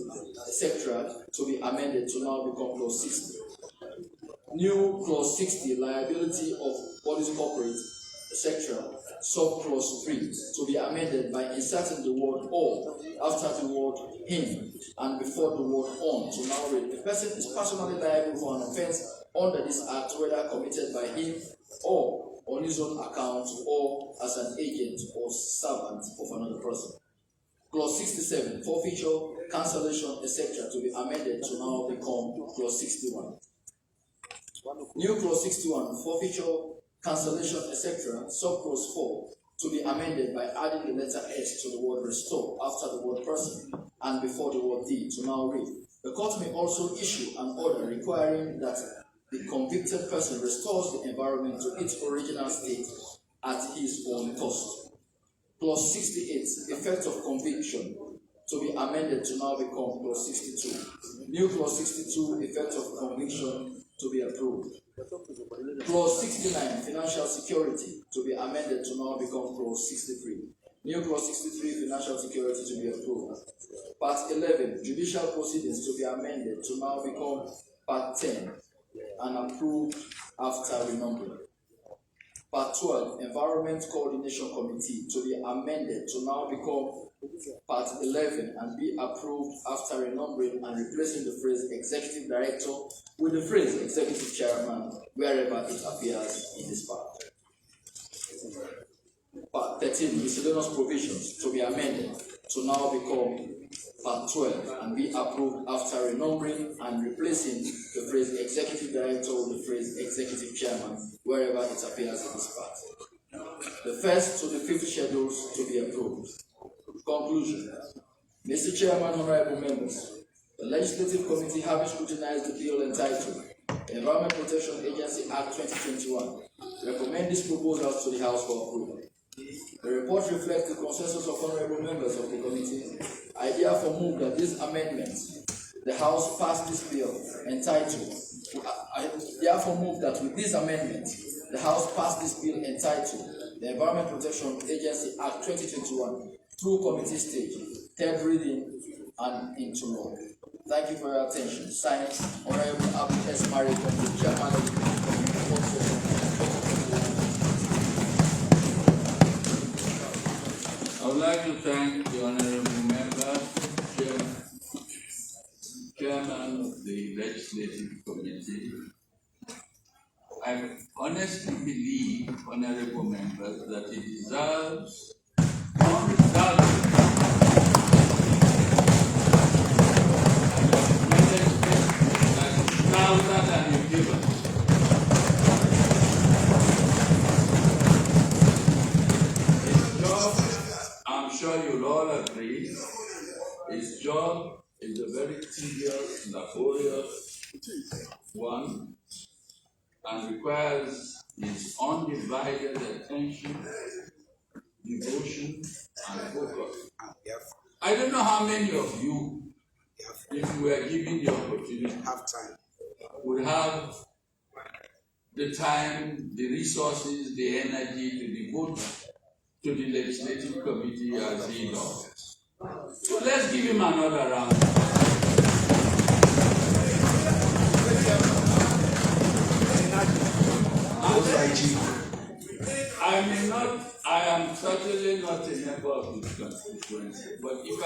etc. to be amended to now become clause 60. New clause 60, liability of bodies corporate, etc. Sub clause 3 to be amended by inserting the word or after the word him and before the word on to now read: the person is personally liable for an offense under this act, whether committed by him or on his own account or as an agent or servant of another person. Clause 67, forfeiture, cancellation, etc. to be amended to now become clause 61. New clause 61, forfeiture, cancellation, etc. Subclause 4 to be amended by adding the letter S to the word restore after the word person and before the word D to now read: the court may also issue an order requiring that the convicted person restores the environment to its original state at his own cost. Clause 68, effect of conviction, to be amended to now become clause 62. New clause 62, effect of conviction, to be approved. Clause 69, financial security, to be amended to now become clause 63. New clause 63, financial security, to be approved. Part 11, judicial proceedings, to be amended to now become part 10 and approved after renumbering. Part 12, Environment Coordination Committee, to be amended to now become Part 11 and be approved after renumbering and replacing the phrase Executive Director with the phrase Executive Chairman wherever it appears in this part. Part 13, Miscellaneous Provisions, to be amended to now become Part 12 and be approved after renumbering and replacing the phrase Executive Director with the phrase Executive Chairman wherever it appears in this part. The first to the fifth schedules to be approved. Conclusion. Mr. Chairman, honorable members, the Legislative Committee, having scrutinized the bill entitled Environment Protection Agency Act 2021, recommend these proposals to the House for approval. The report reflects the consensus of honorable members of the committee. I therefore move that these amendments, the House pass this bill entitled. I therefore move that with these amendments, the House pass this bill entitled the Environment Protection Agency Act 2021 through committee stage, third reading, and into law. Thank you for your attention. Signed, Honorable Abu S. Mari, Chairman of the Committee. I would like to thank the honorable member, Chairman of the Legislative Committee. I honestly believe, honorable members, that it deserves more results than you give us. His job, I'm sure you'll all agree, his job is a very tedious, laborious one and requires his undivided attention, devotion, and focus. I don't know how many of you, if you were given the opportunity, would have the time, the resources, the energy to devote to the Legislative Committee as he does. So let's give him another round. I am certainly not a member of this constituency, but if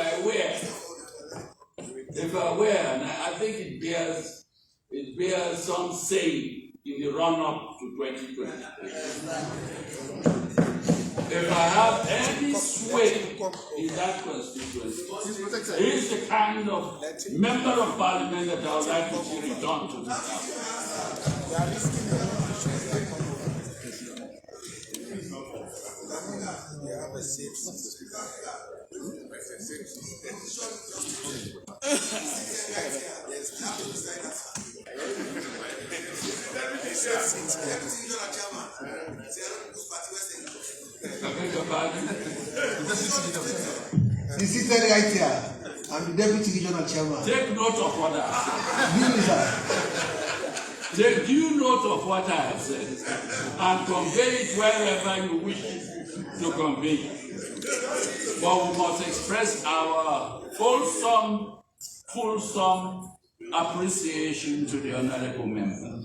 I were, and I think it bears some say in the run-up to 2020. If I have any sway in that constituency, he is the kind of member of parliament that I would like to see return to this house. He's seated right here. I'm the deputy regional chairman. Take note of what I have said. Take due note of what I have said and convey it wherever you wish to convey it. But we must express our fulsome appreciation to the honorable member.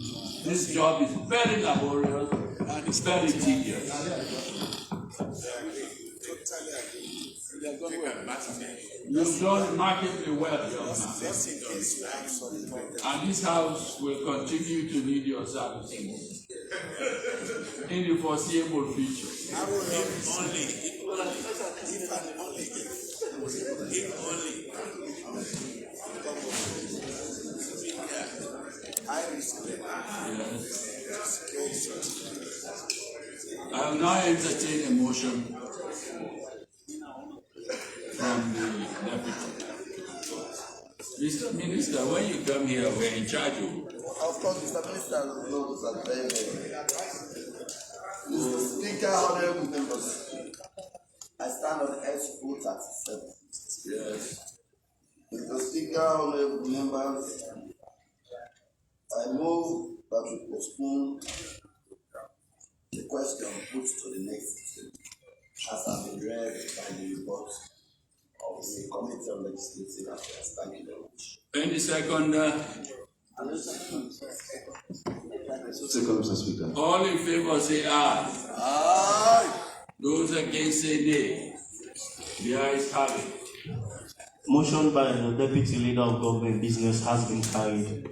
This job is very laborious and it's very tedious. You've done remarkably well, young man. And this house will continue to need your services in the foreseeable future. If only. I will now entertain a motion from the deputy. Mr. Minister, when you come here, we're in charge of you. Of course, Mr. Minister knows that very well. Mr. Speaker, honorable members, I stand on S.O. 37. Yes. Mr. Speaker, honorable members, I move that we postpone the question put to the next as has been read by the report of the Committee on Legislative Affairs. Thank you very much. Any second? Second, Mr. Speaker. All in favor say aye. Aye. Those against say nay. The ayes have it. Motion by the Deputy Leader of Government Business has been carried.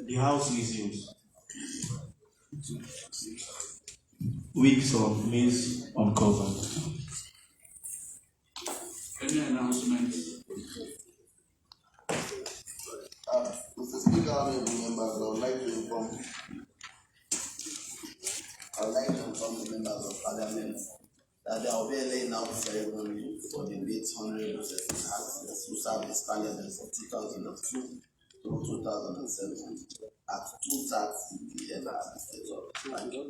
The House resumes. Weeks on maize uncovered. Any announcements? Mr. Speaker, honorable members, I would like to inform the members of Parliament that there will be a laying out ceremony for the late Honorable Justice Harris, who served the Parliament from 2002 to 2007 at 2:30 p.m. at the State of Nigeria.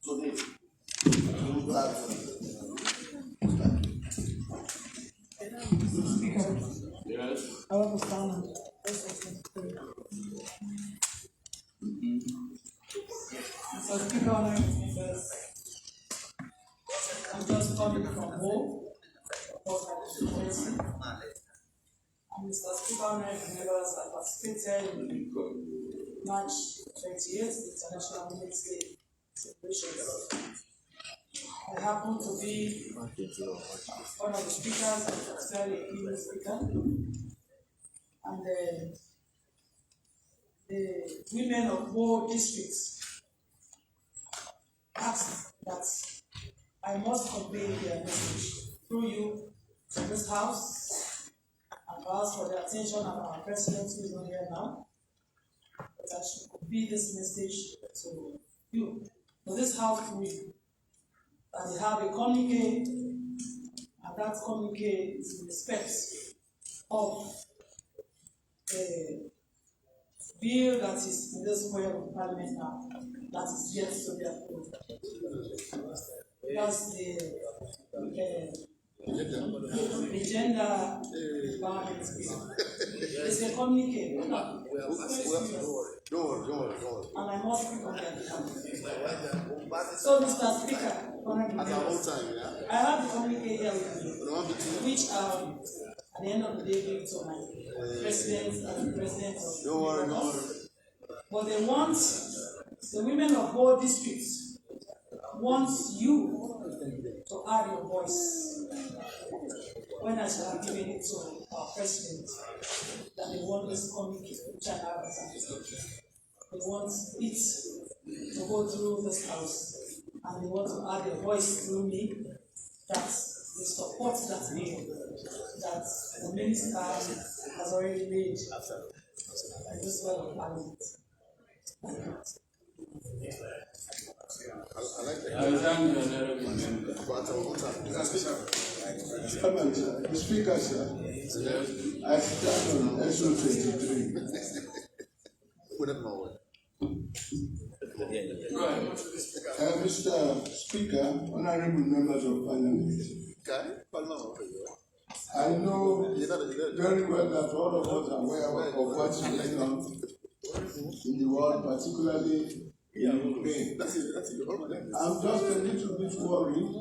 Today, 2:30. Yes. I want to stand on So, Speaker, honorable members, I'm just coming from home. And Mr. Speaker, honorable members, I participated in March 28th, the International Women's Day celebrations. I happen to be one of the speakers, and very keen speaker. And the women of War districts asked that I must convey their message through you to this house and ask for the attention of our president who is not here now, that I should convey this message to you, to this house through you. That they have a communique, and that communique is in respect of the bill that is in this square of Parliament now, that is yet to be approved. That's the gender violence bill. It's a communique. Don't worry. And I must be on that. So, Mr. Speaker, I have the communique here with me, which at the end of the day give to my president and the president of the But they want, the women of both districts wants you to add your voice when I shall have given it to our president, that they want this communique, which I have as they want it to go through this house, and they want to add their voice through me, that they support that bill that the minister has already made in this well of Parliament. The Speaker, sir, I stand on SO 23. Mr. Speaker, honorable members of Parliament, I know very well that all of us are aware of what's going on in the world, particularly Ukraine. I'm just a little bit worried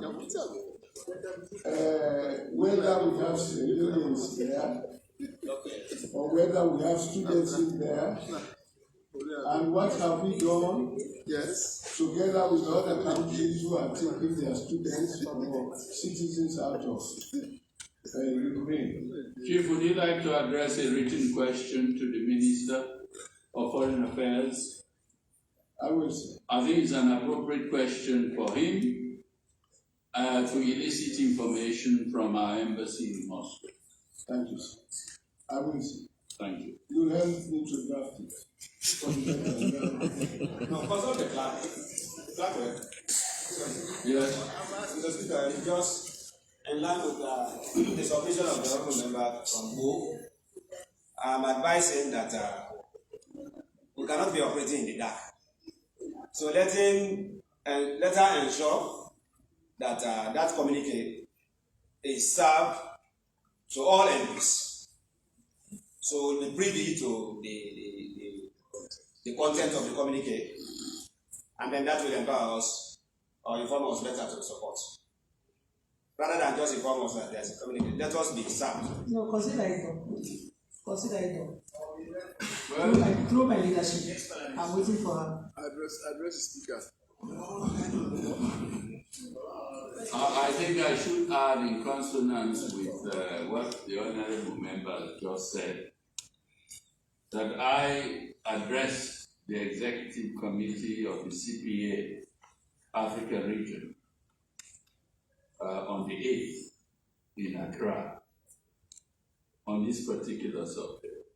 whether we have civilians there or whether we have students in there. And what have we done? Yes, together with other countries who are taking their students or citizens out of Ukraine. Chief, would you like to address a written question to the Minister of Foreign Affairs? I will, sir. I think it's an appropriate question for him to elicit information from our embassy in Moscow. Thank you, sir. I will, sir. Thank you. You'll help me to draft it. No, because of the clerk. Yes. Mr. Speaker, just in line with the submission of the honorable member from Bo, I'm advising that we cannot be operating in the dark. So let her ensure that that communique is served to all MPs. So the privy to the content of the communique, and then that will empower us or inform us better to support. Rather than just inform us that there's a communique, let us be served. No, consider it done. Consider it done. Well, through my leadership, I'm waiting for her. Address the speaker. I think I should add, in consonance with what the honorable member just said, that I addressed the executive committee of the CPA Africa region on the 8th in Accra on this particular subject,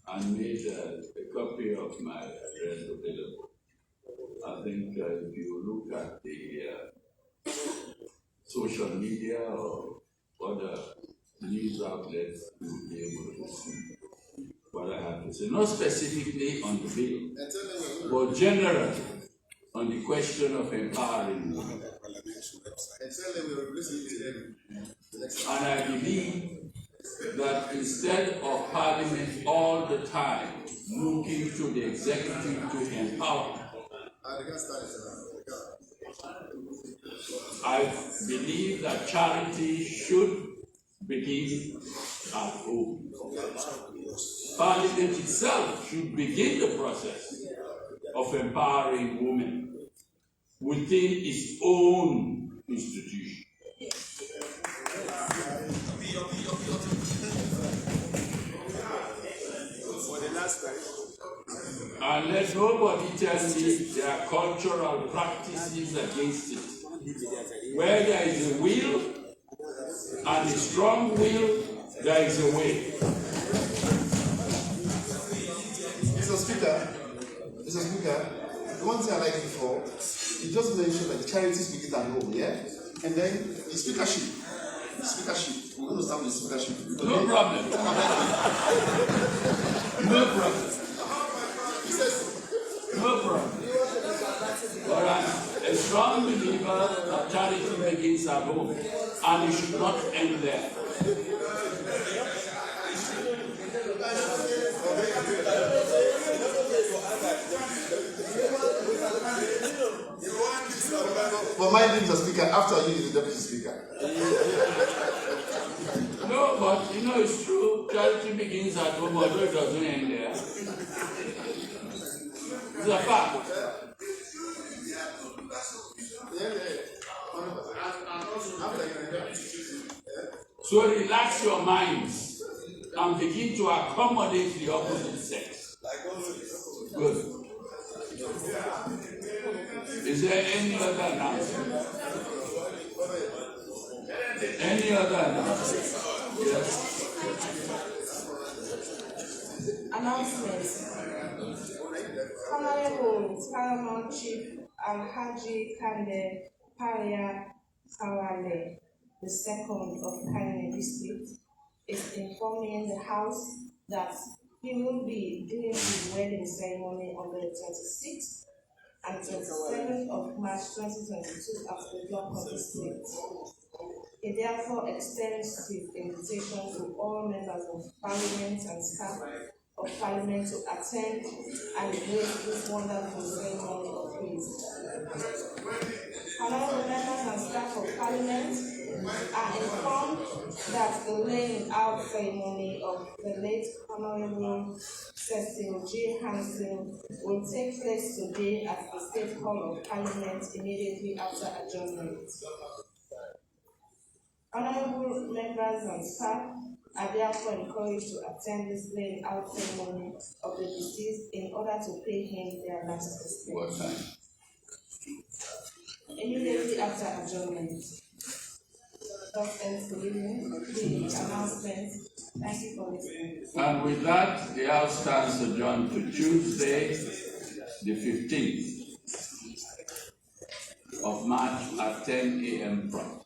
and made a copy of my address available. I think if you look at the social media or other news outlets, you will be able to see what I have to say. Not specifically on the bill, but generally on the question of empowering women. And I believe that instead of Parliament all the time looking to the executive to empower, I believe that charity should begin at home. Parliament itself should begin the process of empowering women within its own institution. And let nobody tell me there are cultural practices against it. Where there is a will and a strong will, there is a way. Mr. Speaker, the one thing I like before, you just mentioned that charities begin at home, yeah? And then the speakership, we're going to start with the speakership. No problem. No problem. No problem. But I'm a strong believer that charity begins at home, and it should not end there. For my name, Mr. Speaker, after you is the Deputy Speaker. No, but you know it's true. Charity begins at home, although it doesn't end there. It's a fact. So relax your minds and begin to accommodate the opposite sex. Good. Is there any other announcement? Any other announcement? Yes. Announcements. Honorable Paramount Chief Alhaji Kande Paria Kawale, the second of Kane District, is informing the House that he will be doing his wedding ceremony on the 26th and 27th of March 2022 at the block of the state. He therefore extends his invitation to all members of Parliament and staff of Parliament to attend and grace this wonderful ceremony of praise. Honorable members and staff of Parliament are informed that the laying out ceremony of the late Honorable Cecil J. Hansen will take place today at the State Hall of Parliament immediately after adjournment. Honorable members and staff are therefore encouraged to attend this laying out ceremony of the deceased in order to pay him their last respect. What time? Immediately after adjournment. Thus ends the announcement. Thank you for listening. And with that, the House stands adjourned to Tuesday, the 15th of March at 10 a.m. prompt.